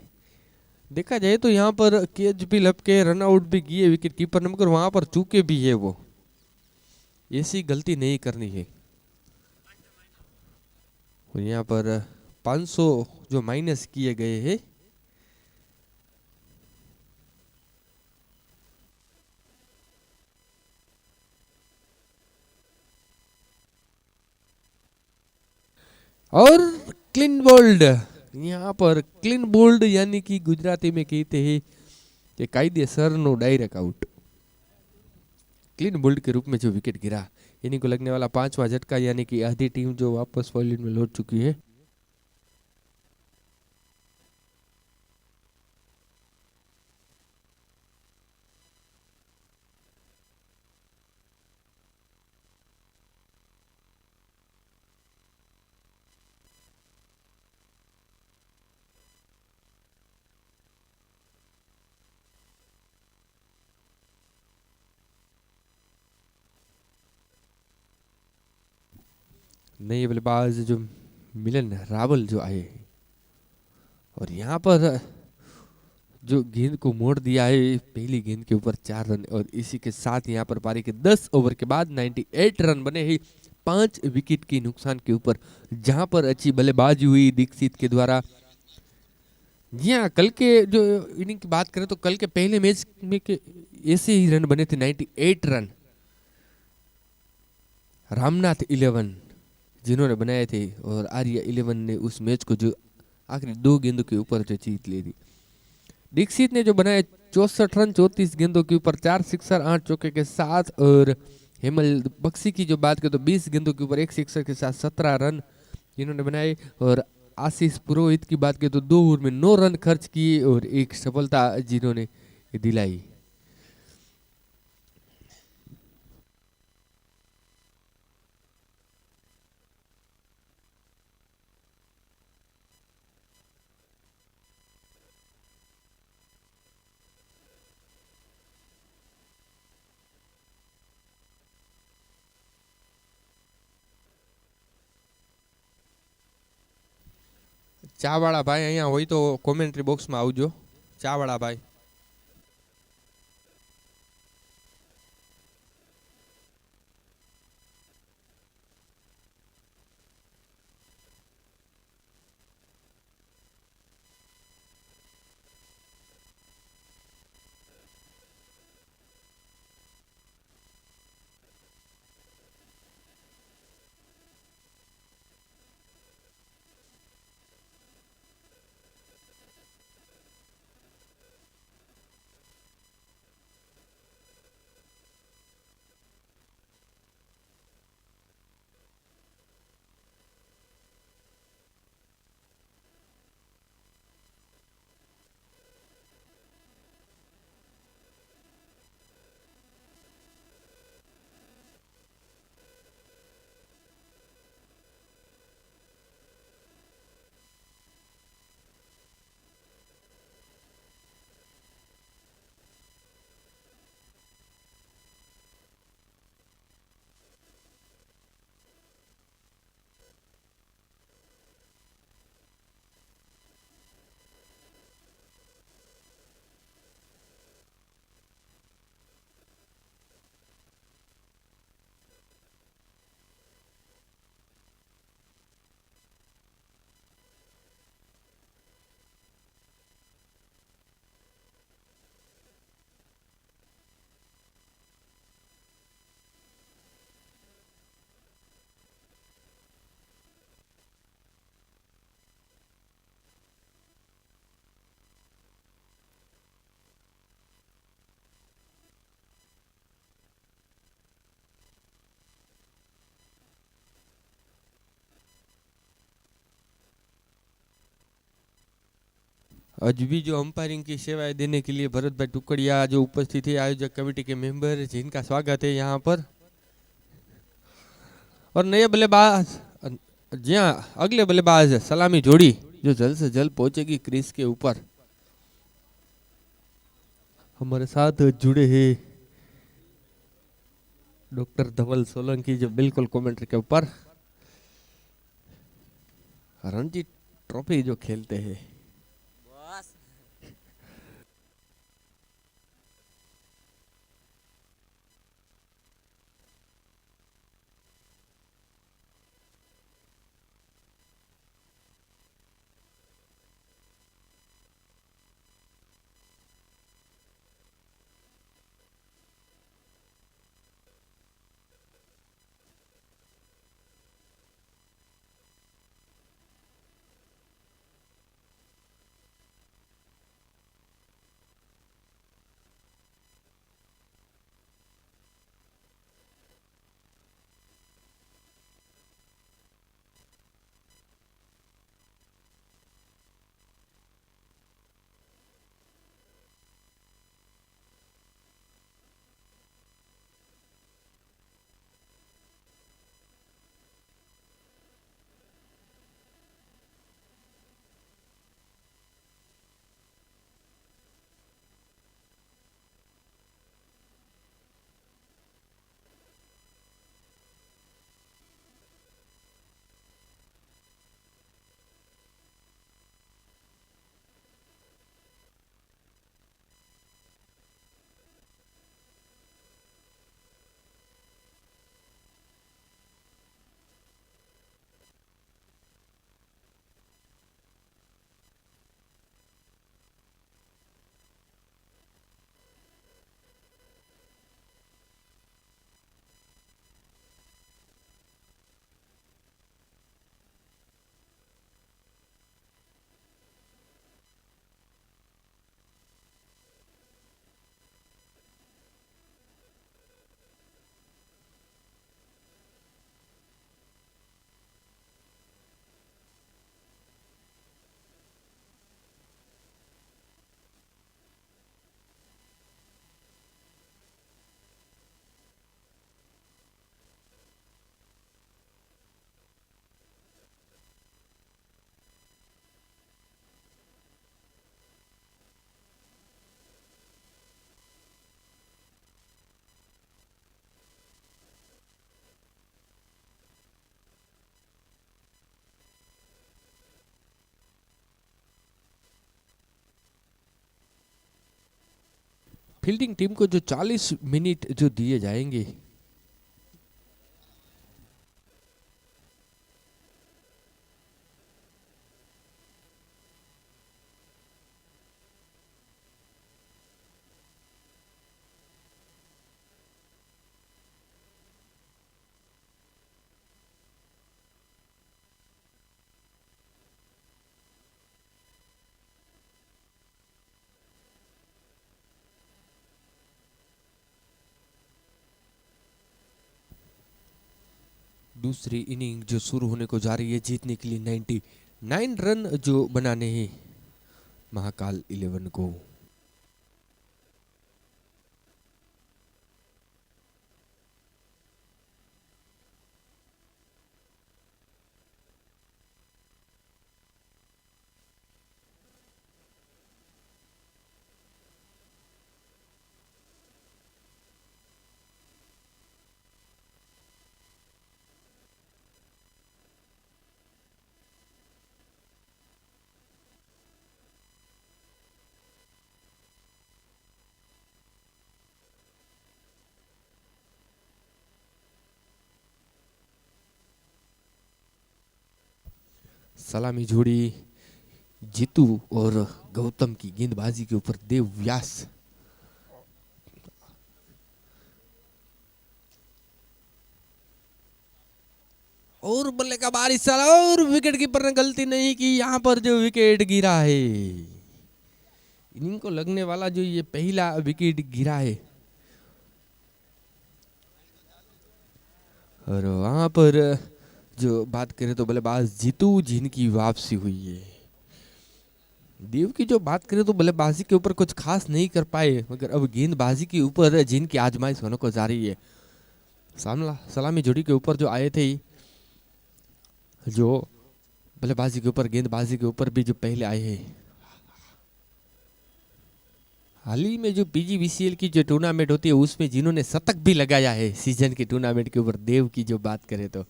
देखा जाए तो यहाँ पर कैच भी लपके, रन आउट भी किए विकेट कीपर ने, मगर वहां पर चूके भी है। वो ऐसी गलती नहीं करनी है। और यहाँ पर 500 जो माइनस किए गए हैं, और क्लीन बोल्ड, यहाँ पर क्लीन बोल्ड यानी कि गुजराती में कहते हैं कि कायदेसर no direct out. Clean bowled के रूप में जो विकेट गिरा, इन्हीं को लगने वाला 5वां झटका, यानी कि आधी टीम जो वापस फॉलिन में लौट चुकी है। नए बल्लेबाज जो मिलन रावल जो आए, और यहाँ पर जो गेंद को मोड़ दिया है, पहली गेंद के ऊपर 4 रन, और इसी के साथ यहाँ पर पारी के 10 ओवर के बाद 98 रन बने हैं 5 विकेट की नुकसान के ऊपर, जहां पर अच्छी बल्लेबाजी हुई दीक्षित के द्वारा। जी हाँ, कल के जो इनिंग की बात करें तो कल के पहले मैच में के ऐसे ही रन बने थे, 98 रन रामनाथ 11 जिन्होंने बनाए थे, और आर्या 11 ने उस मैच को जो आखिरी 2 गेंदों के ऊपर जो जीत ली थी। दीक्षित ने जो बनाए 64 रन 34 गेंदों के ऊपर, 4 सिक्सर 8 चौके के साथ, और हेमल बक्सी की जो बात करें तो 20 गेंदों के ऊपर 1 सिक्सर के साथ 17 रन इन्होंने बनाए। और आशीष पुरोहित की बात करें तो 2 ओवर में 9 रन खर्च किए और 1 सफलता जिन्होंने दिलाई। ચા વાળા ભાઈ અહીંયા હોય તો કોમેન્ટ્રી બોક્સમાં આવજો, ચા વાળા ભાઈ। आज भी जो अंपायरिंग की सेवाएं देने के लिए भरत भाई टुकड़िया जो उपस्थित है, आयोजक कमेटी के मेंबर, जिनका स्वागत है यहाँ पर। और नए बल्लेबाज, जी हाँ, अगले बल्लेबाज सलामी जोड़ी जो जल्द से जल्द पहुंचेगी क्रीज के ऊपर। हमारे साथ जुड़े हैं डॉक्टर धवल सोलंकी जो बिल्कुल कमेंट्री के ऊपर रणजी ट्रॉफी जो खेलते हैं। फील्डिंग टीम को जो 40 मिनट जो दिए जाएंगे, दूसरी इनिंग जो शुरू होने को जा रही है, जीतने के लिए 99 रन जो बनाने हैं महाकाल 11 को। सलामी जोड़ी जीतू और गौतम की गेंदबाजी के ऊपर देव व्यास। और बल्ले का बारिश चला और विकेट कीपर ने गलती नहीं की, यहाँ पर जो विकेट गिरा है, इनिंग को लगने वाला जो ये पहला विकेट गिरा है। और वहां पर जो बात करें तो बल्लेबाज जीतू जिनकी वापसी हुई है। देव की जो बात करें तो बल्लेबाजी के ऊपर कुछ खास नहीं कर पाए, मगर अब गेंदबाजी के ऊपर जिनकी आजमाइश होने को जा रही है। सामला सलामी जोड़ी के ऊपर जो आए थे, जो बल्लेबाजी के ऊपर गेंदबाजी के ऊपर भी जो पहले आए हैं, हाल ही में जो पीजीवीसीएल की जो टूर्नामेंट होती है उसमें जिन्होंने शतक भी लगाया है सीजन के टूर्नामेंट के ऊपर, देव की जो बात करें तो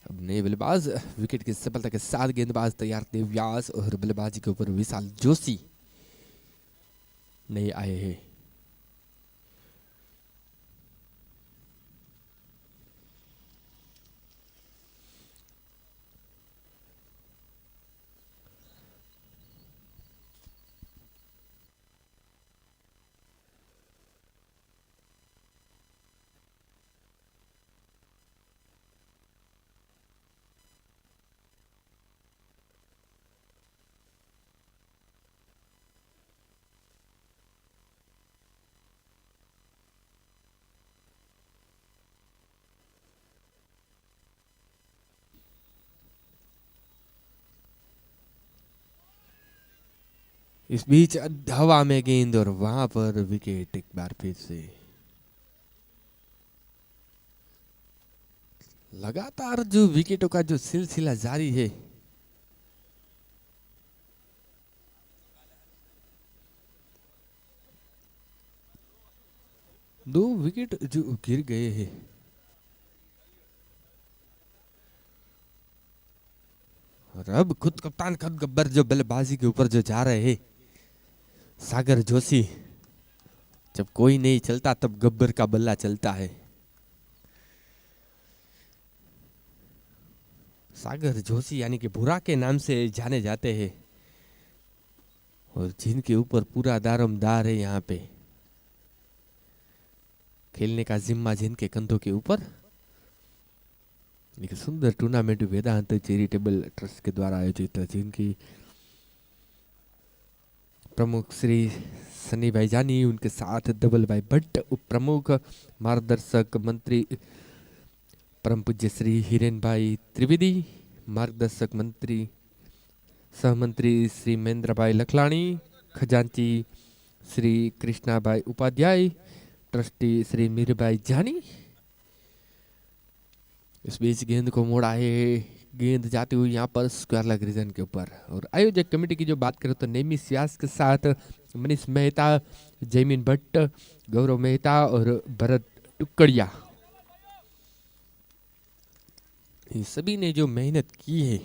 अब नए बल्लेबाज विकेट की सफलता के साथ गेंदबाज तैयार थे व्यास और बल्लेबाजी के ऊपर विशाल जोशी नए आए हैं। इस बीच हवा में गेंद और वहां पर विकेट एक बार फिर से। लगातार जो विकेटों का जो सिलसिला जारी है, दो विकेट जो गिर गए हैं, और अब खुद कप्तान खुद गब्बर जो बल्लेबाजी के ऊपर जो जा रहे हैं, सागर जोशी। जब कोई नहीं चलता तब गब्बर का बल्ला चलता है। सागर जोशी यानी कि भूरा के नाम से जाने जाते हैं, और जिनके ऊपर पूरा दारोमदार है यहाँ पे, खेलने का जिम्मा जिनके कंधों के ऊपर। एक सुंदर टूर्नामेंट वेदांत चैरिटेबल ट्रस्ट के द्वारा आयोजित है, जिनकी प्रमुख श्री सनी भाई जानी, उनके साथ धवल भाई भट्ट, उप प्रमुख मार्गदर्शक मंत्री परम पूज्य श्री हिरेन भाई त्रिवेदी, मार्गदर्शक मंत्री सहमंत्री श्री महेंद्र भाई लखलाणी, खजांची श्री कृष्णा भाई उपाध्याय, ट्रस्टी श्री मीर भाई जानी। इस बीच गेंद को मोड़ा है, गेंद जाती हुई यहाँ पर स्क्वायर लेग रीजन के ऊपर। और आयोजक कमेटी की जो बात करें तो नेमिस व्यास के साथ मनीष मेहता, जयमीन भट्ट, गौरव मेहता और भरत टुकड़िया, ये सभी ने जो मेहनत की है,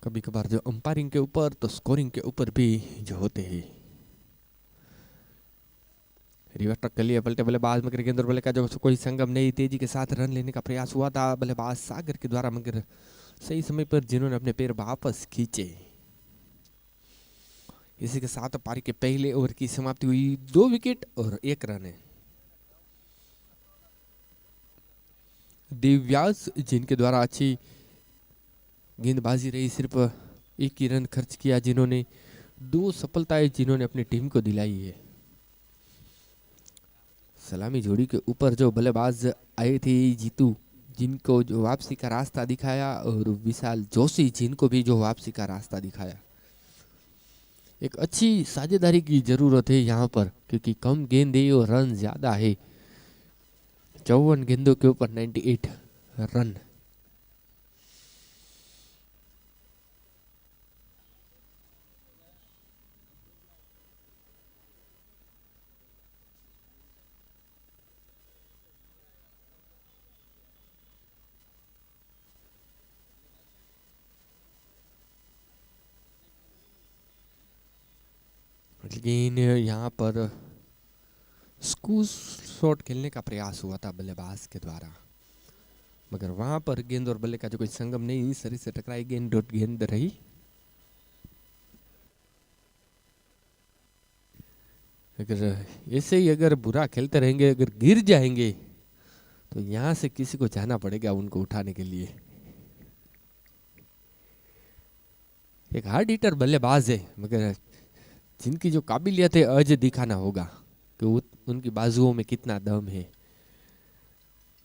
कभी कभार जो अंपायरिंग के ऊपर तो स्कोरिंग के ऊपर भी जो होते हैं। रिवर्स ट्रक के लिए पलटे बल्लेबाज, मगर गेंद और बल्ले का जो कोई संगम नहीं, तेजी के साथ रन लेने का प्रयास हुआ था बल्लेबाज सागर के द्वारा, मगर सही समय पर जिन्होंने अपने पैर वापस खींचे। इसी के साथ पारी के पहले ओवर की समाप्ति हुई, 2 विकेट और 1 रन है। देवव्यास जिनके द्वारा अच्छी गेंदबाजी रही, सिर्फ 1 ही रन खर्च किया, जिन्होंने 2 सफलताएं जिन्होंने अपनी टीम को दिलाई है। सलामी जोड़ी के ऊपर जो बल्लेबाज आए थे जीतू, जिनको जो वापसी का रास्ता दिखाया, और विशाल जोशी जिनको भी जो वापसी का रास्ता दिखाया। एक अच्छी साझेदारी की जरूरत है यहाँ पर, क्योंकि कम गेंदे और रन ज्यादा है। 54 गेंदों के ऊपर 98 रन। लेकिन यहाँ पर स्कूल शॉट खेलने का प्रयास हुआ था बल्लेबाज के द्वारा, मगर वहां पर गेंद और बल्ले का जो कोई संगम नहीं, शरीर से टकराई गेंद डॉट गेंद रही। अगर ऐसे ही अगर बुरा खेलते रहेंगे, अगर गिर जाएंगे, तो यहाँ से किसी को जाना पड़ेगा उनको उठाने के लिए। एक हार्ड हिटर बल्लेबाज है, मगर जिनकी जो काबिलियत है आज दिखाना होगा कि उनकी बाजुओं में कितना दम है।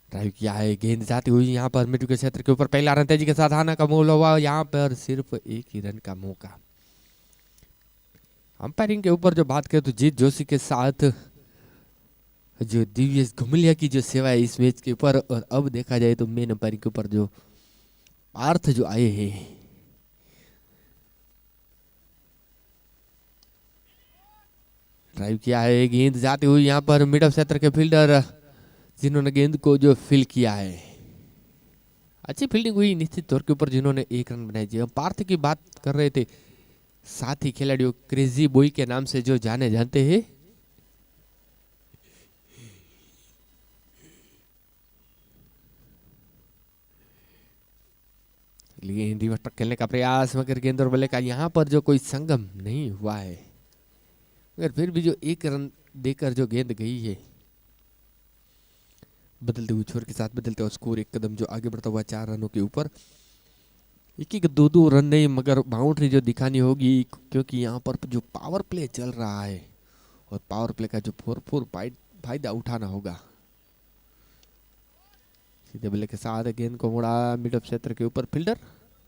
ड्राइव किया है, गेंद जाती हुई यहाँ पर मिडविकेट के क्षेत्र के ऊपर पहला रन तेजी के साथ आना का मोल हुआ, यहाँ पर सिर्फ एक ही रन का मौका। अंपायरिंग के ऊपर जो बात करें तो जीत जोशी के साथ जो दिव्येश घुमलिया की जो सेवा है इस मैच के ऊपर, और अब देखा जाए तो मेन अंपायरिंग के ऊपर जो पार्थ जो आए हैं, ड्राइव किया है, गेंद जाती हुई यहाँ पर मिड ऑफ क्षेत्र के फील्डर जिन्होंने गेंद को जो फील किया है, अच्छी फील्डिंग हुई निश्चित तौर के ऊपर, जिन्होंने एक रन बनाई। जी हम पार्थ की बात कर रहे थे, साथ ही खिलाड़ियों क्रेजी बॉय के नाम से जो जाने जानते हैं। लेकिन रिवर्स पर खेलने का प्रयास, मगर गेंद और बल्ले का यहाँ पर जो कोई संगम नहीं हुआ है, मगर फिर भी जो एक रन देकर जो गेंद गई है, बदलते हुए छोर के साथ बदलते हुए स्कोर एक कदम जो आगे बढ़ता हुआ 4 रनों के ऊपर। एक दो दो रन नहीं, मगर बाउंड्री जो दिखानी होगी, क्योंकि यहाँ पर जो पावर प्ले चल रहा है और पावर प्ले का जो 4-4 फायदा उठाना होगा। सीधे बल्ले के साथ गेंद को मुड़ा मिड ऑफ क्षेत्र के ऊपर फील्डर,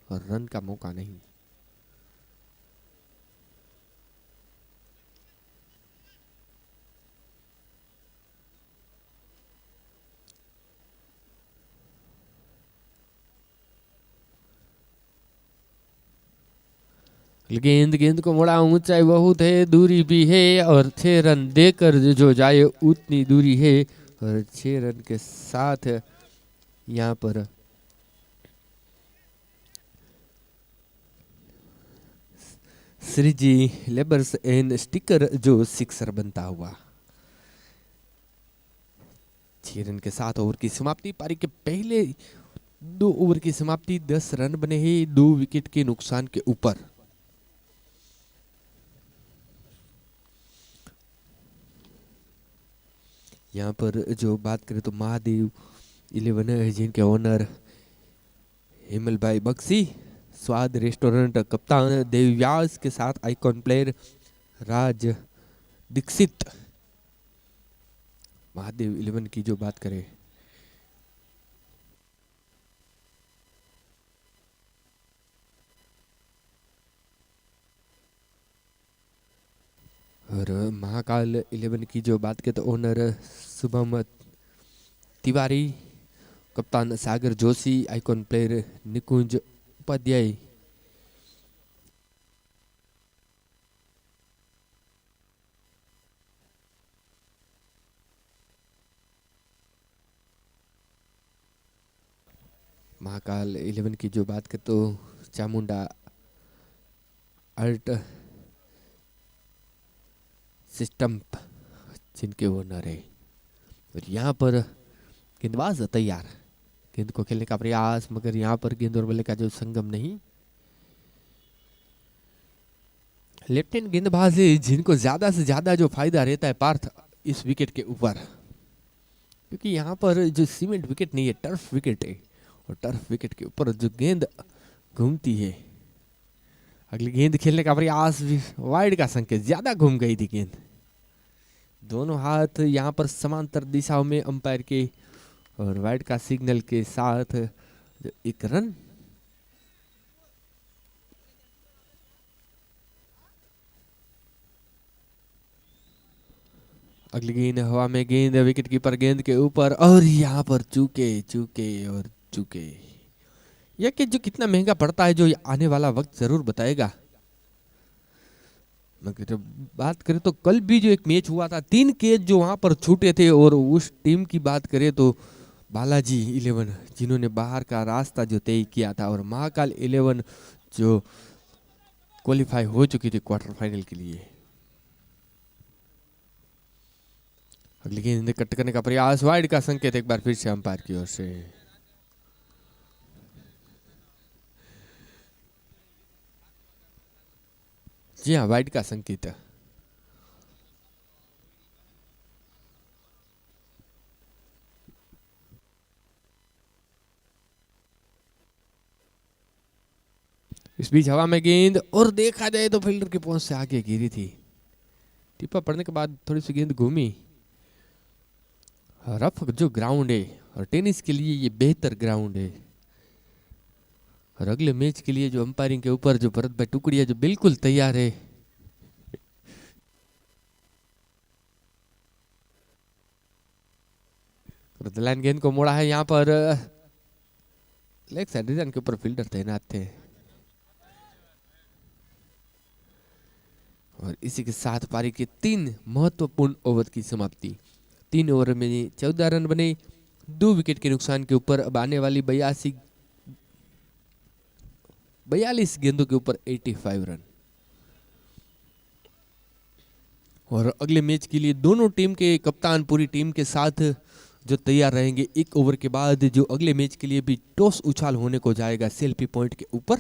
और रन का मौका नहीं। गेंद को मुड़ा, ऊंचाई बहुत है, दूरी भी है, और 6 रन देकर जो जाए उतनी दूरी है, और 6 रन के साथ यहाँ पर श्रीजी लेबर्स एंड स्टिकर जो 6 बनता हुआ। 6 रन के साथ ओवर की समाप्ति। पारी के पहले 2 ओवर की समाप्ति, 10 रन बने हैं 2 विकेट के नुकसान के ऊपर। यहाँ पर जो बात करें तो महादेव 11 है, जिनके ओनर हेमल भाई बक्सी, स्वाद रेस्टोरेंट कप्तान देवव्यास के साथ आइकॉन प्लेयर राज दीक्षित। महादेव 11 की जो बात करें, और महाकाल 11 की जो बात करें तो ओनर शुभम तिवारी, कप्तान सागर जोशी, आइकॉन प्लेयर निकुंज उपाध्याय। महाकाल 11 की जो बात करें तो चामुंडा आर्ट सिस्टम जिनके ओनर है, और यहाँ पर गेंदबाज तैयार, गेंद को खेलने का प्रयास, मगर यहाँ पर गेंद और बल्ले का जो संगम नहीं। लेफ्ट हैंड गेंदबाज है, जिनको ज्यादा से ज्यादा जो फायदा रहता है पार्थ इस विकेट के ऊपर, क्योंकि यहाँ पर जो सीमेंट विकेट नहीं है, टर्फ विकेट है, और टर्फ विकेट के ऊपर जो गेंद घूमती है। अगली गेंद खेलने का प्रयास, वाइड का संकेत, ज्यादा घूम गई थी गेंद। दोनों हाथ यहाँ पर समांतर दिशाओं में अंपायर के, और वाइड का सिग्नल के साथ एक रन। अगली गेंद हवा में, गेंद विकेट कीपर गेंद के ऊपर, और यहाँ पर चूके चूके और चूके। यह कैच जो कितना महंगा पड़ता है, जो आने वाला वक्त जरूर बताएगा। मगर बात करें तो कल भी जो एक मैच हुआ था, 3 कैच जो वहां पर छूटे थे, और उस टीम की बात करें तो बालाजी 11 जिन्होंने बाहर का रास्ता जो तय किया था, और महाकाल 11 जो क्वालिफाई हो चुकी थी क्वार्टर फाइनल के लिए। अगली गेंद कट करने का प्रयास, वाइड का संकेत एक बार फिर से अंपायर की ओर से। जी हाँ, वाइड का संकेत। इस बीच हवा में गेंद, और देखा जाए तो फील्डर की पहुंच से आगे गिरी थी। टिप्पा पड़ने के बाद थोड़ी सी गेंद घूमी। रफ जो ग्राउंड है और टेनिस के लिए ये बेहतर ग्राउंड है। और अगले मैच के लिए जो अंपायरिंग के ऊपर जो भरत भाई टुकड़िया जो बिल्कुल तैयार है। लाइन गेंद को मोड़ा है यहाँ पर। लेग साइड रीजन के ऊपर फील्डर तैनात थे। और इसी के साथ पारी के 3 महत्वपूर्ण ओवर की समाप्ति। 3 ओवर में 14 रन बने, 2 विकेट के नुकसान के ऊपर। अब आने वाली 42 गेंदों के ऊपर 85 रन। और अगले मैच के लिए दोनों टीम के कप्तान पूरी टीम के साथ जो तैयार रहेंगे। 1 ओवर के बाद जो अगले मैच के लिए भी टॉस उछाल होने को जाएगा सेल्फी पॉइंट के ऊपर।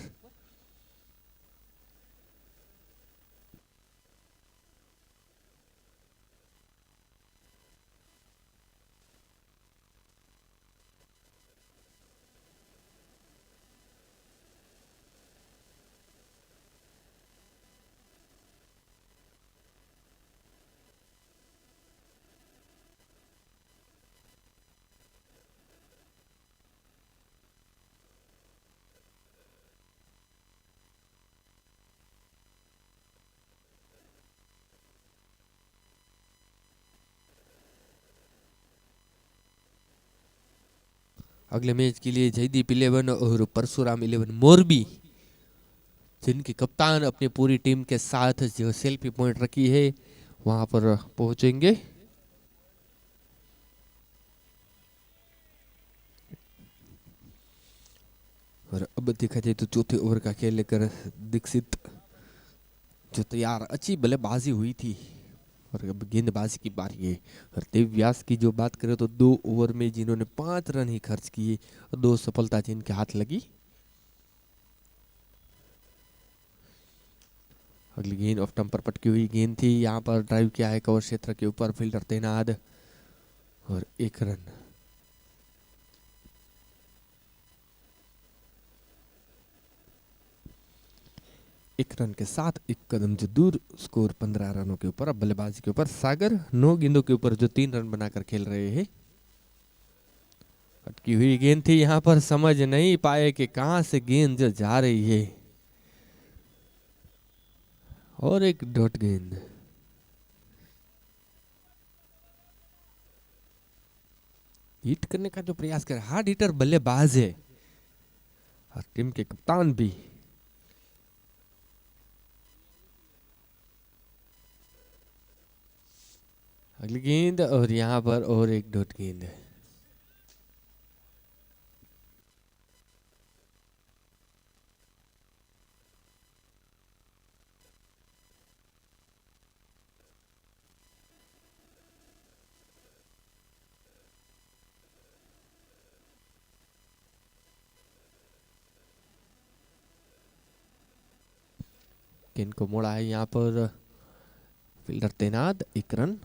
अगले मैच के लिए जयदीप 11 और परशुराम 11 मोरबी, जिनके कप्तान अपनी पूरी टीम के साथ जो सेल्फी पॉइंट रखी है वहां पर पहुंचेंगे। और अब देखा जाए तो चौथे ओवर का खेल लेकर दीक्षित जो तैयार, अच्छी बल्लेबाजी हुई थी। और अब गेंदबाजी की बारी है। और देव व्यास की जो बात करें तो 2 ओवर में जिन्होंने 5 रन ही खर्च किए, 2 सफलता जिनके हाथ लगी। अगली गेंद ऑफ स्टंप पर पटकी हुई गेंद थी। यहाँ पर ड्राइव किया है कवर क्षेत्र के ऊपर, फील्डर तैनात और 1 रन। एक रन के साथ 1 कदम जो दूर, स्कोर 15 रनों के ऊपर। अब बल्लेबाजी के ऊपर सागर 9 गेंदों के ऊपर जो 3 रन बनाकर खेल रहे हैं। अटकी हुई गेंद थी, यहाँ पर समझ नहीं पाए कि कहां से गेंद जो जा रही है। और एक डॉट गेंद। हिट करने का जो प्रयास कर, हार्ड हिटर बल्लेबाज है और टीम के कप्तान भी। अगली गेंद और यहाँ पर और एक डॉट गेंद है। गेंद को मोड़ा है यहाँ पर, फील्डर तैनात, 1 रन।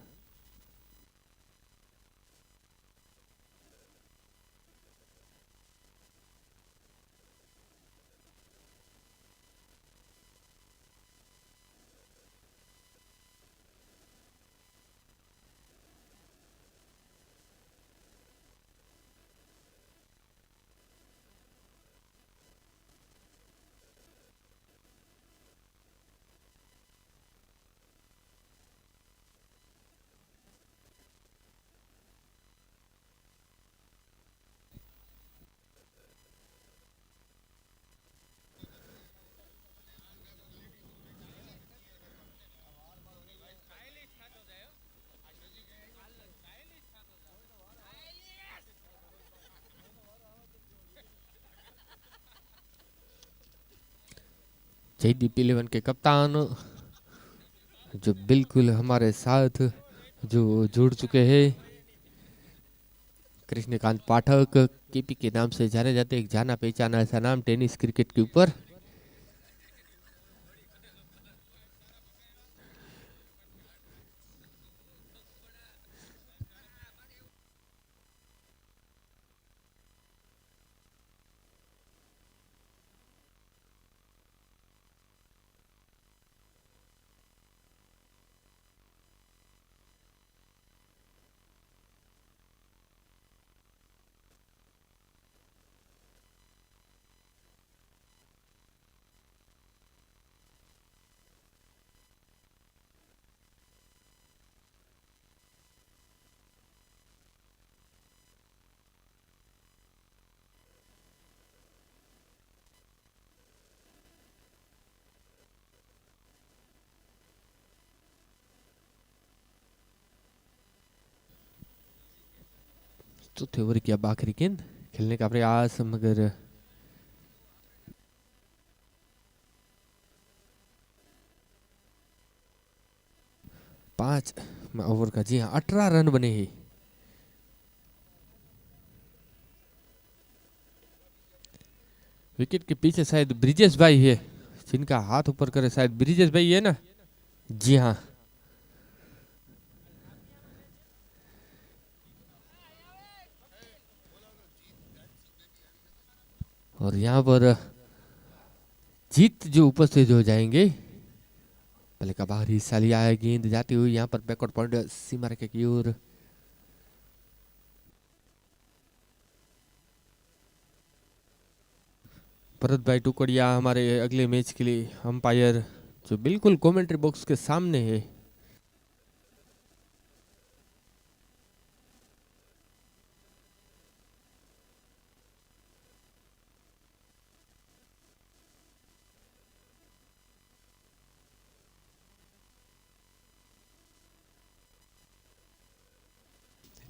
जयदीप 11 के कप्तान जो बिल्कुल हमारे साथ जो जुड़ चुके हैं, कृष्णकांत पाठक केपी के नाम से जाने जाते, एक जाना पहचाना ऐसा नाम टेनिस क्रिकेट के ऊपर। चौथे ओवर की अब आखिरी गेंद, खेलने का प्रयास मगर 5 ओवर का, जी हाँ 18 रन बने हैं। विकेट के पीछे शायद ब्रिजेश भाई है, जिनका हाथ ऊपर करे, शायद ब्रिजेश भाई है ना, जी हाँ। और यहाँ पर जीत जो उपस्थित हो जाएंगे, पहले का बाहर हिस्सा लिया है, गेंद जाती हुई यहाँ पर बैकवर्ड पॉइंट सीमा रेखा की ओर। भरत भाई टुकड़िया हमारे अगले मैच के लिए अंपायर, जो बिल्कुल कमेंट्री बॉक्स के सामने है।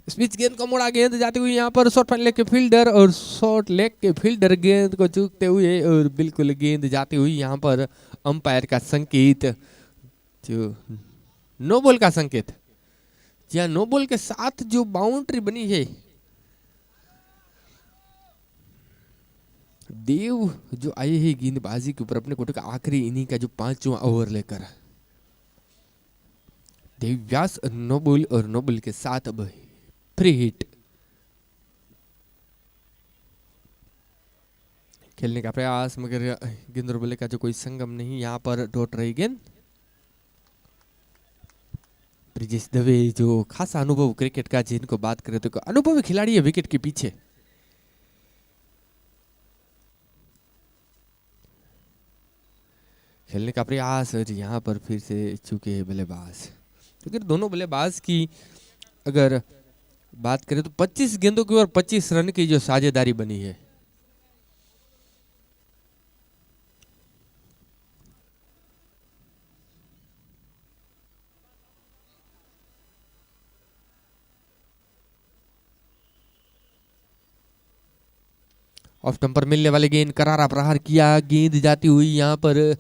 इस बीच गेंद को मोड़ा, गेंद जाती हुई यहाँ पर शॉर्ट लेग के फील्डर, और शॉर्ट लेग के फील्डर गेंद को चूकते हुए, और बिल्कुल गेंद जाती हुई यहाँ पर अंपायर का संकेत, जो नो बॉल का संकेत। जी हाँ, नो बॉल के साथ जो बाउंड्री बनी है, देव जो आए हैं गेंदबाजी के ऊपर अपने कोटे का आखिरी इनिंग का जो 5वां ओवर लेकर, देव व्यास नो बॉल, और नो बॉल के साथ अब फ्री हिट, खेलने का प्रयास मगर गेंद और बल्ले का जो कोई संगम नहीं, यहाँ पर डॉट रही गेंद। ब्रिजेश दवे जो खासा अनुभव क्रिकेट का, जिनको बात करें तो अनुभवी खिलाड़ी है विकेट के पीछे। खेलने का प्रयास, और यहाँ पर फिर से चूके बल्लेबाज। तो फिर दोनों बल्लेबाज की अगर बात करें तो 25 गेंदों की और 25 रन की जो साझेदारी बनी है। ऑफ स्टंप पर मिलने वाली गेंद, करारा प्रहार किया, गेंद जाती हुई यहाँ पर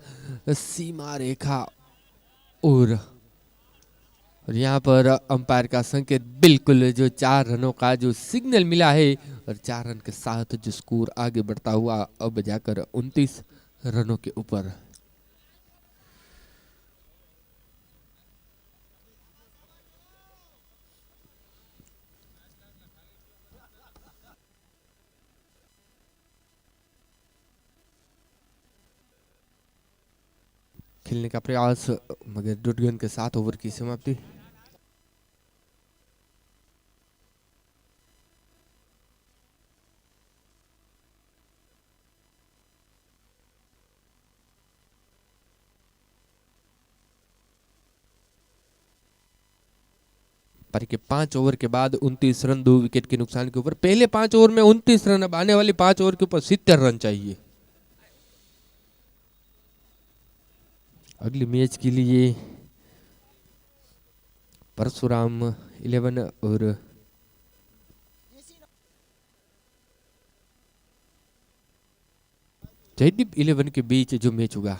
सीमा रेखा, और यहाँ पर अंपायर का संकेत, बिल्कुल जो 4 रनों का जो सिग्नल मिला है, और 4 रन के साथ जो स्कोर आगे बढ़ता हुआ अब जाकर 29 रनों के ऊपर। खेलने का प्रयास मगर डॉट गेंद के साथ ओवर की समाप्ति। पारी के 5 ओवर के बाद 29 रन 2 विकेट के नुकसान के ऊपर। पहले 5 ओवर में 29 रन, अब आने वाले 5 ओवर के ऊपर 70 रन चाहिए। अगली मैच के लिए परशुराम 11 और जयदीप 11 के बीच जो मैच होगा,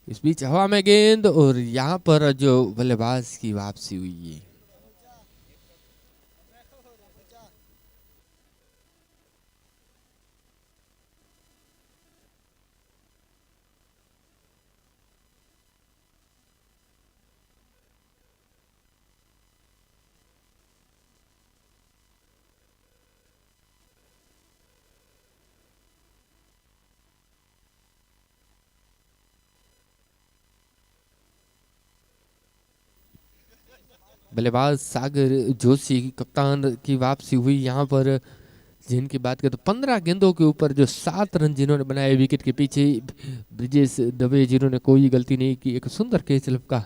इस बीच हवा में गेंद, और यहाँ पर जो बल्लेबाज की वापसी हुई है। बल्लेबाज सागर जोशी कप्तान की वापसी हुई यहाँ पर, जिनकी बात करें तो 15 गेंदों के ऊपर जो 7 रन जिन्होंने बनाए विकेट के पीछे। ब्रिजेश दवे जिन्होंने कोई गलती नहीं की, एक सुंदर कैच लपका।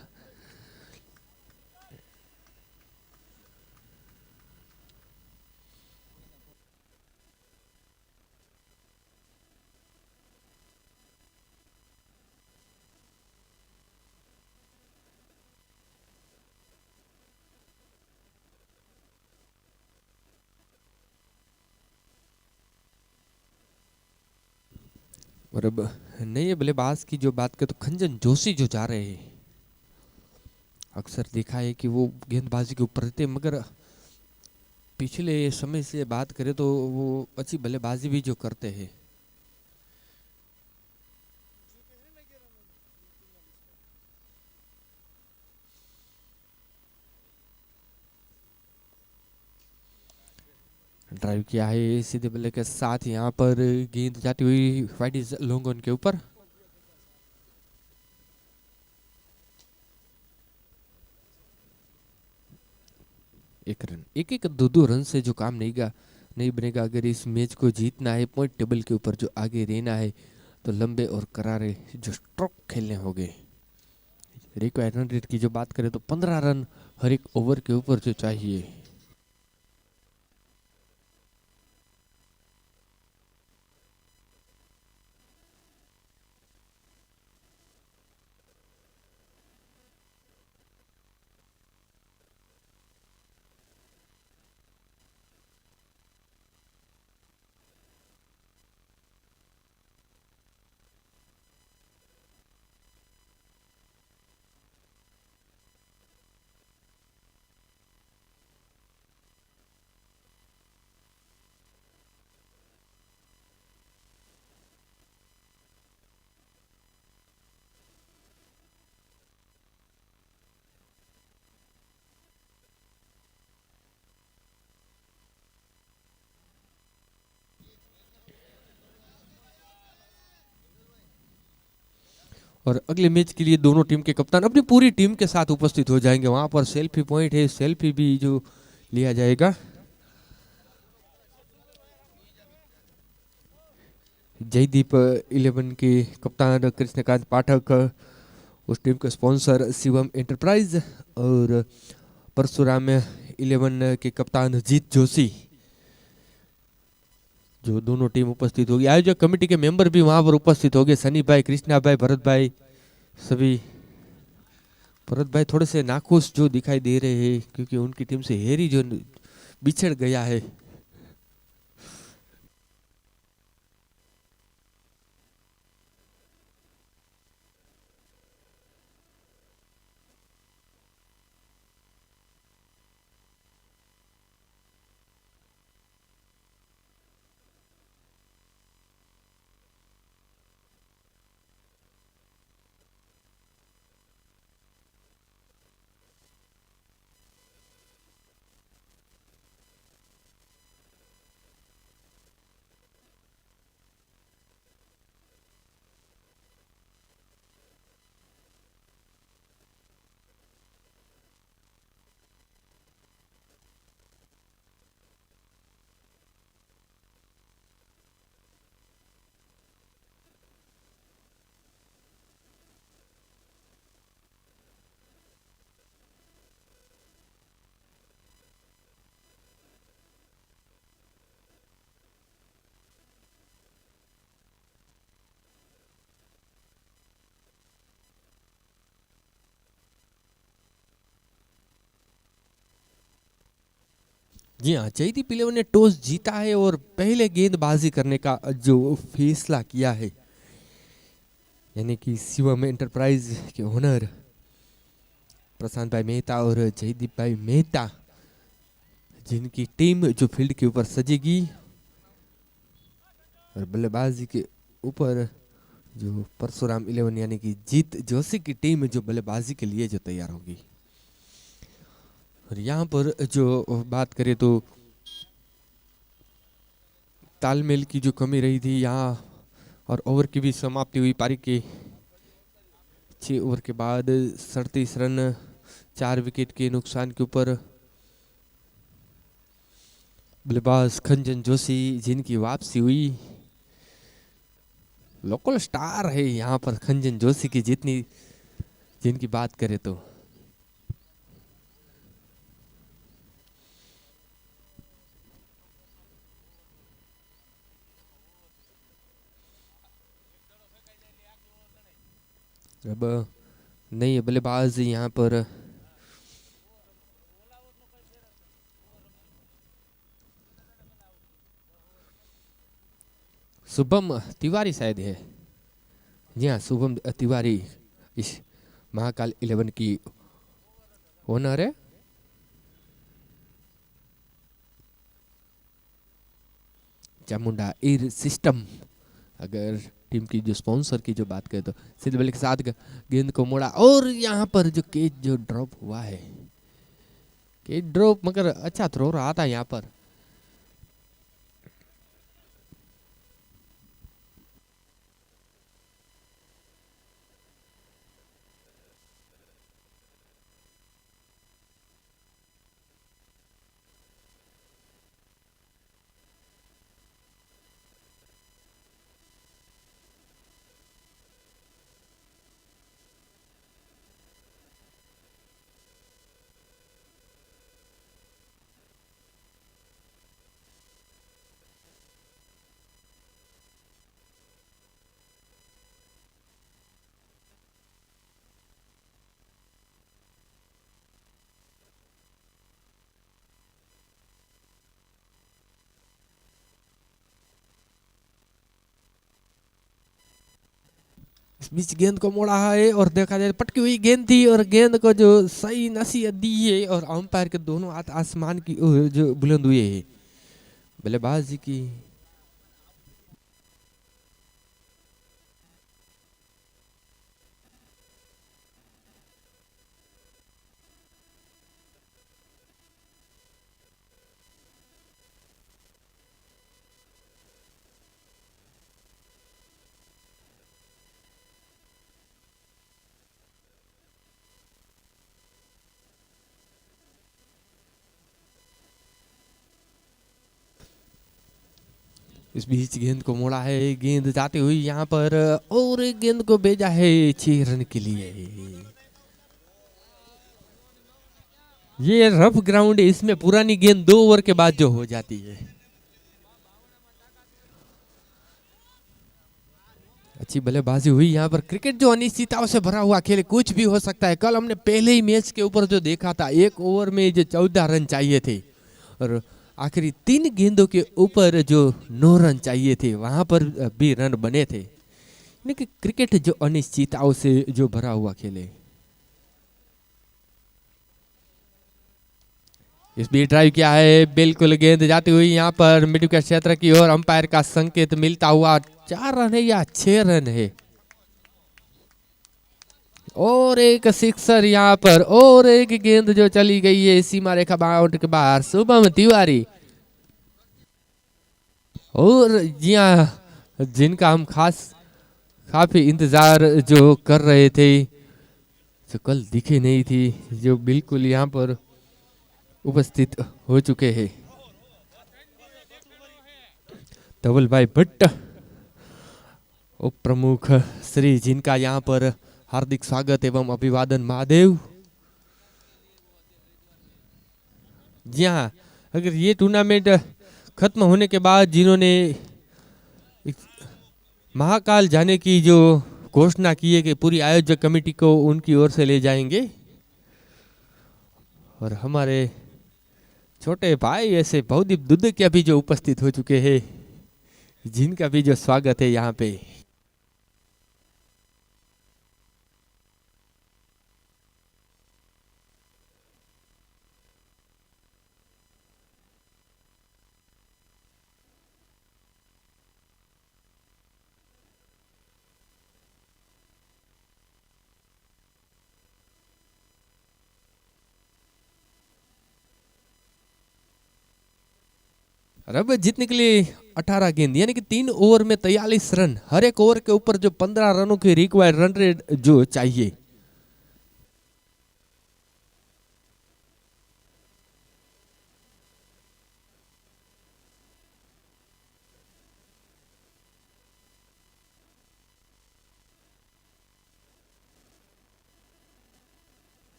और अब नए बल्लेबाज की जो बात करें तो खंजन जोशी जो जा रहे हैं, अक्सर देखा है कि वो गेंदबाजी के ऊपर रहते, मगर पिछले समय से बात करें तो वो अच्छी बल्लेबाजी भी जो करते हैं। ड्राइव किया है सीधे बल्ले के साथ, यहाँ पर गेंद जाती हुई वाइड लॉन्ग ऑन के ऊपर। एक रन, एक दो दो रन से जो काम नहीं बनेगा। अगर इस मैच को जीतना है, पॉइंट टेबल के ऊपर जो आगे रहना है, तो लंबे और करारे जो स्ट्रोक खेलने होंगे। रिक्वायर्ड रन रेट की जो बात करें तो 15 रन हर एक ओवर के ऊपर जो चाहिए। और अगले मैच के लिए दोनों टीम के कप्तान अपनी पूरी टीम के साथ उपस्थित हो जाएंगे। वहां पर सेल्फी पॉइंट है, सेल्फी भी जो लिया जाएगा। जयदीप 11 के कप्तान कृष्णकांत पाठक, उस टीम के स्पॉन्सर शिवम एंटरप्राइज, और परशुराम 11 के कप्तान जीत जोशी, जो दोनों टीम उपस्थित होगी। आयोजक कमेटी के मेंबर भी वहां पर उपस्थित होंगे, सनी भाई, कृष्णा भाई, भरत भाई, सभी। भरत भाई थोड़े से नाखुश जो दिखाई दे रहे हैं, क्योंकि उनकी टीम से हेरी जो बिछड़ गया है। जी हाँ, जयदीप 11 ने टॉस जीता है और पहले गेंदबाजी करने का जो फैसला किया है, यानी कि शिवम एंटरप्राइज के ओनर प्रशांत भाई मेहता और जयदीप भाई मेहता, जिनकी टीम जो फील्ड के ऊपर सजेगी और बल्लेबाजी के ऊपर जो परशुराम 11 यानी कि जीत जोशी की टीम जो बल्लेबाजी के लिए जो तैयार होगी। और यहाँ पर जो बात करें तो तालमेल की जो कमी रही थी यहाँ, और ओवर की भी समाप्ति हुई। पारी के 6 ओवर के बाद 37 रन 4 विकेट के नुकसान के ऊपर बल्लेबाज खंजन जोशी, जिनकी वापसी हुई। लोकल स्टार है यहाँ पर खंजन जोशी की जिनकी बात करें तो। अब नई बल्लेबाज यहाँ पर शुभम तिवारी शायद है। जी हाँ, शुभम तिवारी इस महाकाल 11 की ओनर है। चामुंडा एयर सिस्टम अगर टीम की जो स्पॉन्सर की जो बात करें तो सीधे बल्ले के साथ गेंद को मोड़ा और यहाँ पर जो कैच जो ड्रॉप हुआ है, कैच ड्रॉप मगर अच्छा थ्रो रहा था यहाँ पर। इस बीच गेंद को मोड़ा है और देखा जाए पटकी हुई गेंद थी और गेंद को जो सही नसीहत दी है और अंपायर के दोनों हाथ आसमान की ओर जो बुलंद हुए है बल्लेबाजी की। इस बीच गेंद को मोड़ा है, गेंद जाती हुई यहाँ पर और गेंद को भेजा है 6 रन के लिए। ये रफ ग्राउंड है, इसमें पुरानी गेंद 2 ओवर के बाद जो हो जाती है। अच्छी बल्लेबाजी हुई यहाँ पर। क्रिकेट जो अनिश्चितताओं से भरा हुआ खेल, कुछ भी हो सकता है। कल हमने पहले ही मैच के ऊपर जो देखा था, 1 ओवर में जो 14 रन चाहिए थे और आखिरी 3 गेंदों के ऊपर जो 9 रन चाहिए थे, वहां पर भी रन बने थे। यानी कि क्रिकेट जो अनिश्चितताओं से जो भरा हुआ खेल है। इस बीच ड्राइव किया है, बिल्कुल गेंद जाती हुई यहाँ पर मिड विकेट क्षेत्र की ओर। अंपायर का संकेत मिलता हुआ 4 रन है या 6 रन है और एक सिक्सर यहाँ पर और एक गेंद जो चली गई है सीमा रेखा बाउंड्री के बाहर। शुभम तिवारी और जी हाँ, जिनका हम काफी इंतजार जो कर रहे थे, जो कल दिखे नहीं थी, जो बिल्कुल यहाँ पर उपस्थित हो चुके हैं। धवल भाई भट्ट उप प्रमुख श्री, जिनका यहाँ पर हार्दिक स्वागत एवं अभिवादन। महादेव जी हाँ, अगर ये टूर्नामेंट खत्म होने के बाद जिन्होंने महाकाल जाने की जो घोषणा की है कि पूरी आयोजक कमेटी को उनकी ओर से ले जाएंगे और हमारे छोटे भाई ऐसे भवदीप दुधकिया भी जो उपस्थित हो चुके हैं, जिनका भी जो स्वागत है यहाँ पे। अब जीतने के लिए 18 गेंद यानी कि 3 ओवर में 43 रन, हर एक ओवर के ऊपर जो 15 रनों की रिक्वायर्ड रन रेट जो चाहिए।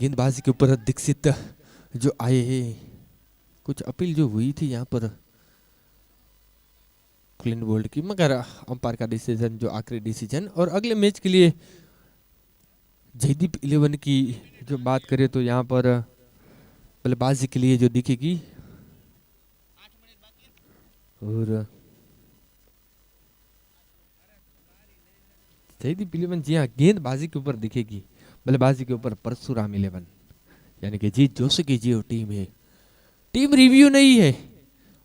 गेंदबाजी के ऊपर दीक्षित जो आए हैं, कुछ अपील जो हुई थी यहाँ पर क्लीन बोल्ड की, मगर अंपायर का डिसीजन जो आखिरी डिसीजन। और अगले मैच के लिए जयदीप 11 की जो बात करें तो यहाँ पर बल्लेबाजी के लिए जो दिखेगी और जयदीप 11 जी हाँ गेंदबाजी के ऊपर दिखेगी, बल्लेबाजी के ऊपर परशुराम 11 यानी कि जीत जोशी की जो टीम है। टीम रिव्यू नहीं है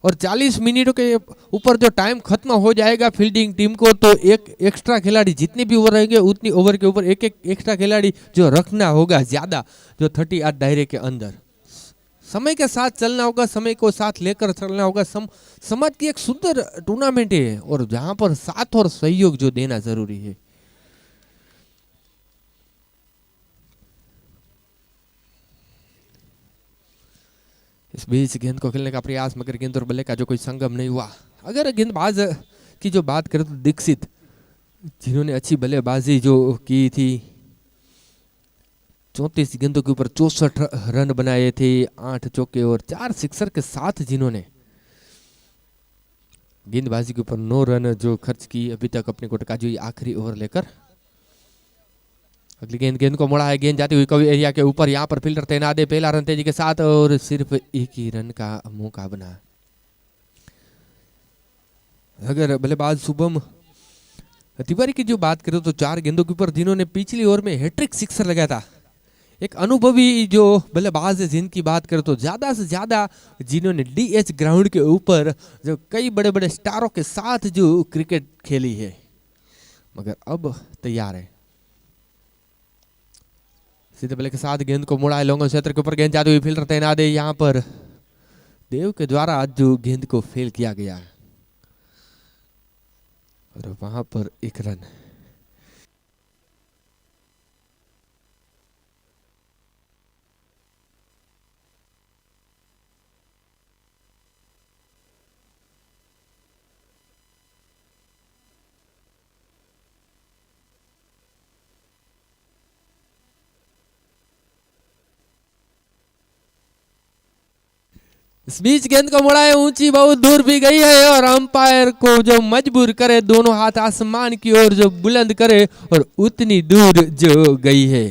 और 40 मिनटों के ऊपर जो टाइम खत्म हो जाएगा फील्डिंग टीम को, तो एक एक्स्ट्रा खिलाड़ी जितने भी ओवर रहेंगे उतनी ओवर के ऊपर एक एक एक्स्ट्रा खिलाड़ी जो रखना होगा ज्यादा, जो 38 दायरे के अंदर। समय के साथ चलना होगा, समय को साथ लेकर चलना होगा। समाज की एक सुंदर टूर्नामेंट है और जहां पर साथ और सहयोग जो देना जरूरी है। इस बीच गेंद को खेलने का प्रयास, मगर गेंद और बल्ले का जो कोई संगम नहीं हुआ। अगर गेंदबाज की जो बात करें तो दीक्षित जिन्होंने अच्छी बल्लेबाजी जो की थी, 34 गेंदों के ऊपर 64 रन बनाए थे, 8 चौके और 4 सिक्सर के साथ जिन्होंने गेंदबाजी के ऊपर 9 रन जो खर्च की अभी तक अपने कोट का जो आखिरी ओवर लेकर। अगली गेंद को मोड़ा है, गेंद जाती हुई कवि एरिया के ऊपर, यहाँ पर फील्डर तैनात है, पहला रन तेजी के साथ और सिर्फ एक ही रन का मौका बना। अगर बल्लेबाज शुभम तिवारी की जो बात करें तो 4 गेंदों के ऊपर जिन्होंने पिछली ओवर में हैट्रिक सिक्सर लगाया था, एक अनुभवी जो बल्लेबाज है जिनकी बात करें तो ज्यादा से ज्यादा जिन्होंने डीएच ग्राउंड के ऊपर जो कई बड़े बड़े स्टारों के साथ जो क्रिकेट खेली है, मगर अब तैयार है। सीधे बल्ले के साथ गेंद को मोड़ा है, लॉन्ग क्षेत्र के ऊपर गेंद जाती हुई फील्डर तैनात है, यहाँ पर देव के द्वारा आज जो गेंद को फेल किया गया और वहां पर एक रन। इस बीच गेंद को मोड़ा है, ऊंची बहुत दूर भी गई है और अंपायर को जो मजबूर करे दोनों हाथ आसमान की ओर जो बुलंद करे और उतनी दूर जो गई है।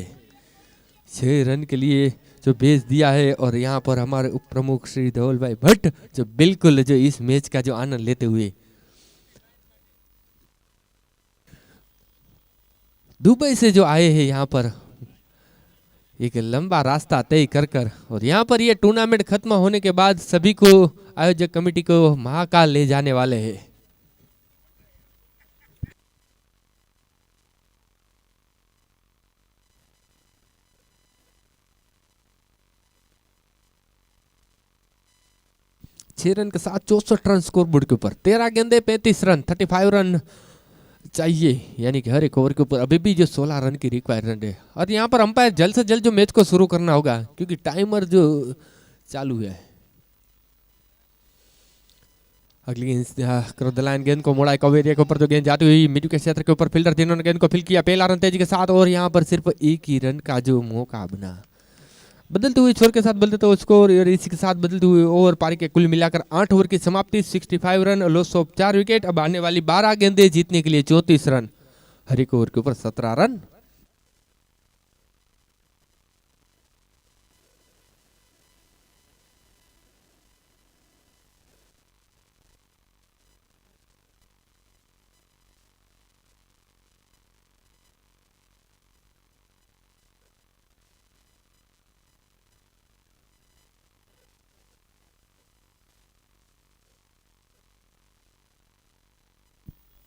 6 रन के लिए जो भेज दिया है और यहाँ पर हमारे उप प्रमुख श्री धवल भाई भट्ट जो बिल्कुल जो इस मैच का जो आनंद लेते हुए दुबई से जो आए हैं यहाँ पर एक लंबा रास्ता तय कर और यहाँ पर ये टूर्नामेंट खत्म होने के बाद सभी को आयोजक कमेटी को महाकाल ले जाने वाले हैं। छह रन के साथ 64 रन स्कोर बोर्ड के ऊपर, 13 गेंदे 35 रन, 35 रन चाहिए, यानी कि हर एक ओवर के ऊपर अभी भी जो 16 रन की रिक्वायरमेंट है। और यहाँ पर अंपायर जल्द से जल्द जो मैच को शुरू करना होगा क्योंकि टाइमर जो चालू है। अगली गेंद क्रॉस द लाइन, गेंद को मोड़ा कवेरिया के ऊपर जो गेंद जाती हुई मिडू के क्षेत्र के ऊपर फील्डर जिन्होंने गेंद को फिल किया, पहला रन तेजी के साथ और यहाँ पर सिर्फ एक ही रन का जो मौका बना। बदलते हुए स्कोर के साथ बदलते हुए स्कोर और इसी के साथ बदलते हुए ओवर पारी के कुल मिलाकर 8 ओवर की समाप्ति, 65 रन, लॉस ऑफ 4 विकेट। अब आने वाली 12 गेंदें जीतने के लिए 34 रन, हर एक ओवर के ऊपर 17 रन।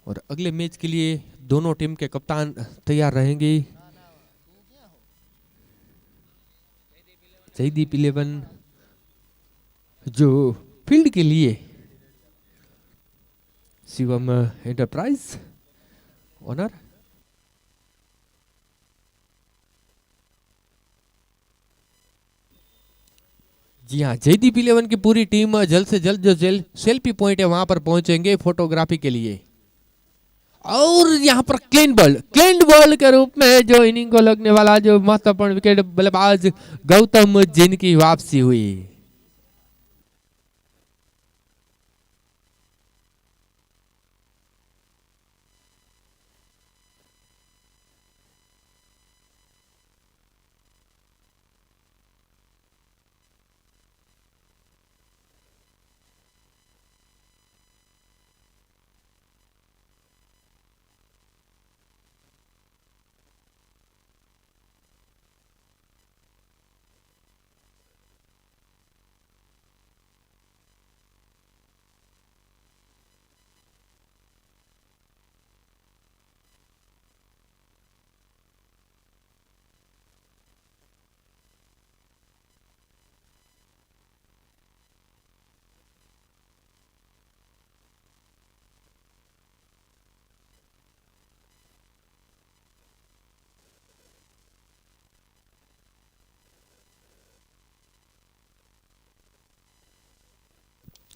और अगले मैच के लिए दोनों टीम के कप्तान तैयार रहेंगे। जयदीप 11 जो फील्ड के लिए, शिवम एंटरप्राइज ओनर, जी हाँ जयदीप 11 की पूरी टीम जल्द से जल्द जो सेल्फी पॉइंट है वहां पर पहुंचेंगे फोटोग्राफी के लिए। और यहाँ पर क्लीन बॉल के रूप में जो इनिंग को लगने वाला जो महत्वपूर्ण विकेट बल्लेबाज गौतम जिनकी वापसी हुई।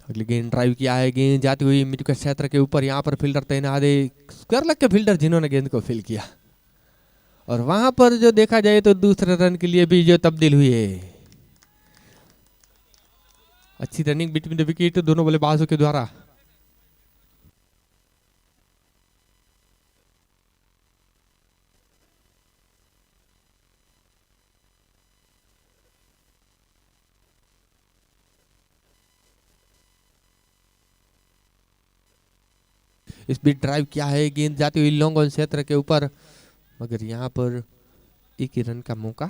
अगली गेंद ड्राइव किया है, गेंद जाती हुई मिड के क्षेत्र के ऊपर, यहाँ पर फील्डर तैनात है, स्क्वायर लेग के फील्डर जिन्होंने गेंद को फील किया। और वहां पर जो देखा जाए तो दूसरे रन के लिए भी जो तब्दील हुई है। अच्छी रनिंग बिटवीन द विकेट दोनों बल्लेबाजों के द्वारा। इस बीच ड्राइव किया है, गेंद जाती हुई लॉन्ग ऑन क्षेत्र के ऊपर, मगर यहाँ पर एक ही रन का मौका।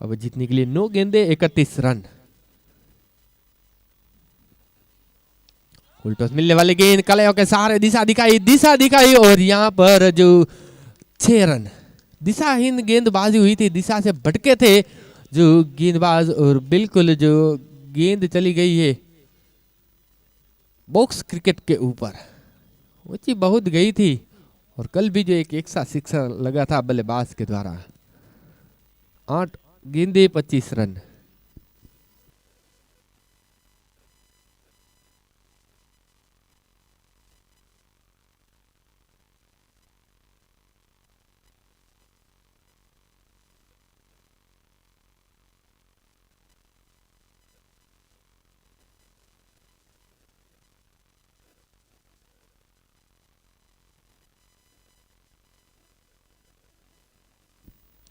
अब जीतने के लिए 9 गेंदे 31 रन। उल्टोस मिलने वाली गेंद कलयों के सहारे दिशा दिखाई और यहाँ पर जो 6 रन। दिशाहीन गेंदबाजी हुई थी, दिशा से भटके थे जो गेंदबाज और बिल्कुल जो गेंद चली गई है बॉक्स क्रिकेट के ऊपर, ऊंची बहुत गई थी। और कल भी जो एक सा सिक्सर लगा था बल्लेबाज के द्वारा। 8 गेंदे 25 रन।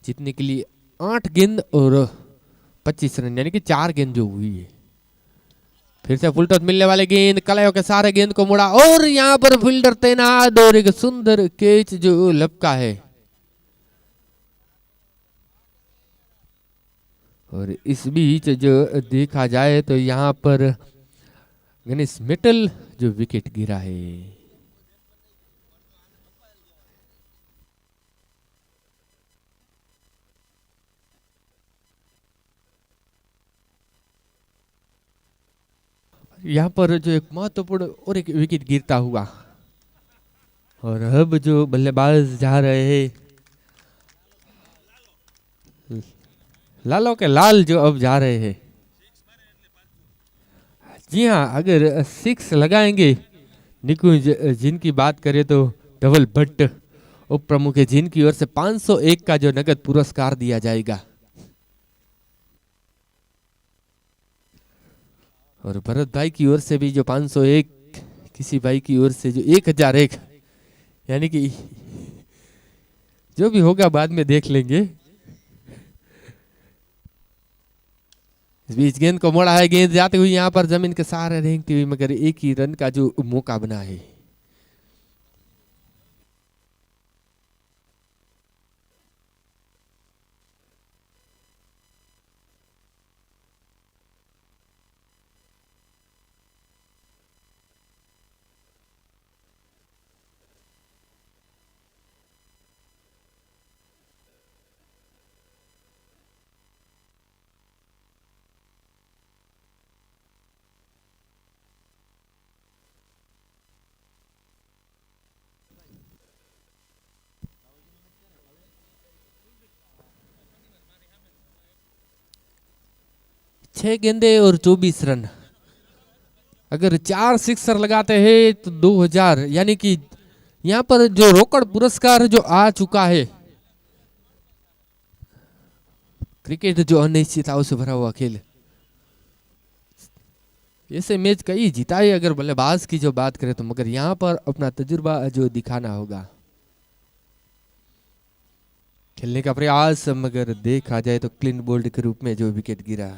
जीतने के लिए 8 गेंद और 25 रन, यानी कि 4 गेंद जो हुई है। फिर से फुल टॉस मिलने वाले गेंद कलायों के सारे गेंद को मुड़ा और यहाँ पर फील्डर तैनात और एक सुंदर कैच जो लपका है। और इस बीच जो देखा जाए तो यहाँ पर गणेश मित्तल जो विकेट गिरा है। यहाँ पर जो एक महत्वपूर्ण और एक विकेट गिरता हुआ, और अब जो बल्लेबाज जा रहे हैं लालों के लाल जो अब जा रहे हैं। जी हाँ, अगर 6 लगाएंगे निकुंज जिनकी बात करें तो धवल भट्ट उप प्रमुख है, जिनकी ओर से 501 का जो नगद पुरस्कार दिया जाएगा। और भरत भाई की ओर से भी जो 501, किसी भाई की ओर से जो 1001, यानी कि जो भी होगा बाद में देख लेंगे। इस बीच गेंद को मोड़ा है, गेंद जाते हुए यहाँ पर जमीन के सहारे रेंगती हुई, मगर एक ही रन का जो मौका बना है। 6 गेंदे और 24 रन। अगर 4 सिक्सर लगाते हैं तो 2000, यानी कि यहाँ पर जो रोकड़ पुरस्कार जो आ चुका है। क्रिकेट जो अनिश्चितताओं से भरा हुआ खेल, ऐसे मैच कई जीता है अगर बल्लेबाज की जो बात करें तो, मगर यहाँ पर अपना तजुर्बा जो दिखाना होगा। खेलने का प्रयास, मगर देखा जाए तो क्लीन बोल्ड के रूप में जो विकेट गिरा।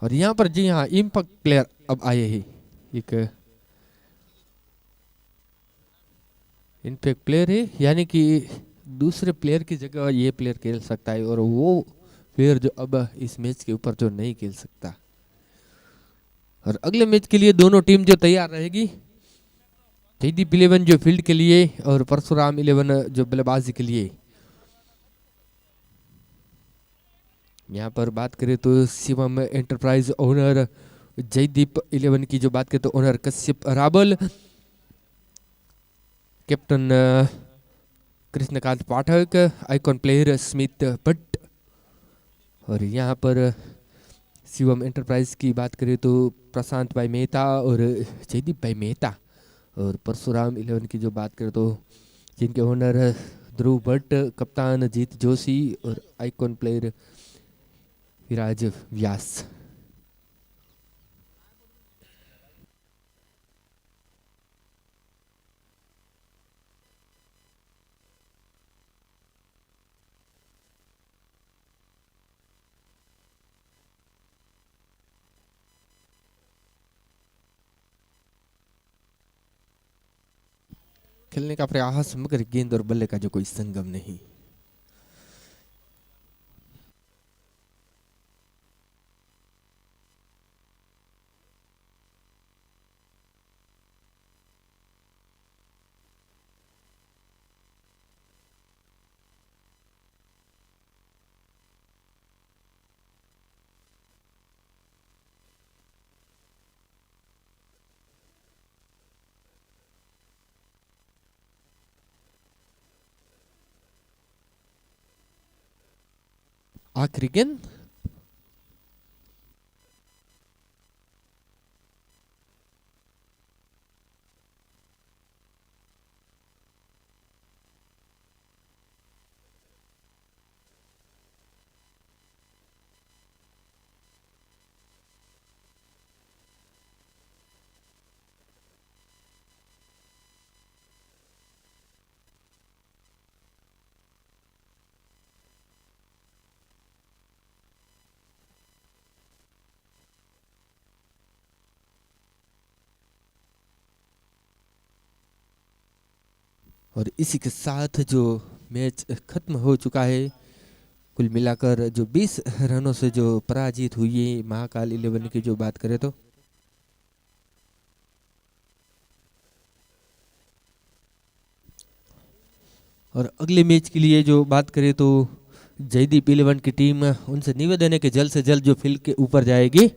और यहाँ पर जी हाँ, इम्पैक्ट प्लेयर अब आए हैं। एक इम्पैक्ट प्लेयर है, यानी कि दूसरे प्लेयर की जगह ये प्लेयर खेल सकता है, और वो प्लेयर जो अब इस मैच के ऊपर जो नहीं खेल सकता। और अगले मैच के लिए दोनों टीम जो तैयार रहेगी, जयदीप 11 जो फील्ड के लिए और परशुराम 11 जो बल्लेबाजी के लिए। यहाँ पर बात करें तो शिवम एंटरप्राइज ओनर जयदीप 11 की जो बात करें तो owner Kashyap Rawal, captain Krishnakant Pathak, icon player Smit Bhatt. और यहाँ पर शिवम एंटरप्राइज की बात करें तो प्रशांत भाई मेहता और जयदीप भाई मेहता। और परशुराम 11 की जो बात करें तो जिनके ओनर ध्रुव भट्ट, कप्तान जीत जोशी और आइकॉन प्लेयर विराज व्यास। खेलने का प्रयास, मगर गेंद और बल्ले का जो कोई संगम नहीं। आखिरी गेंद, और इसी के साथ जो मैच खत्म हो चुका है। कुल मिलाकर जो 20 रनों से जो पराजित हुई है महाकाल 11 की जो बात करें तो, और अगले मैच के लिए जो बात करें तो जयदीप 11 की टीम, उनसे निवेदन है कि जल्द से जल्द जो फील्ड के ऊपर जाएगी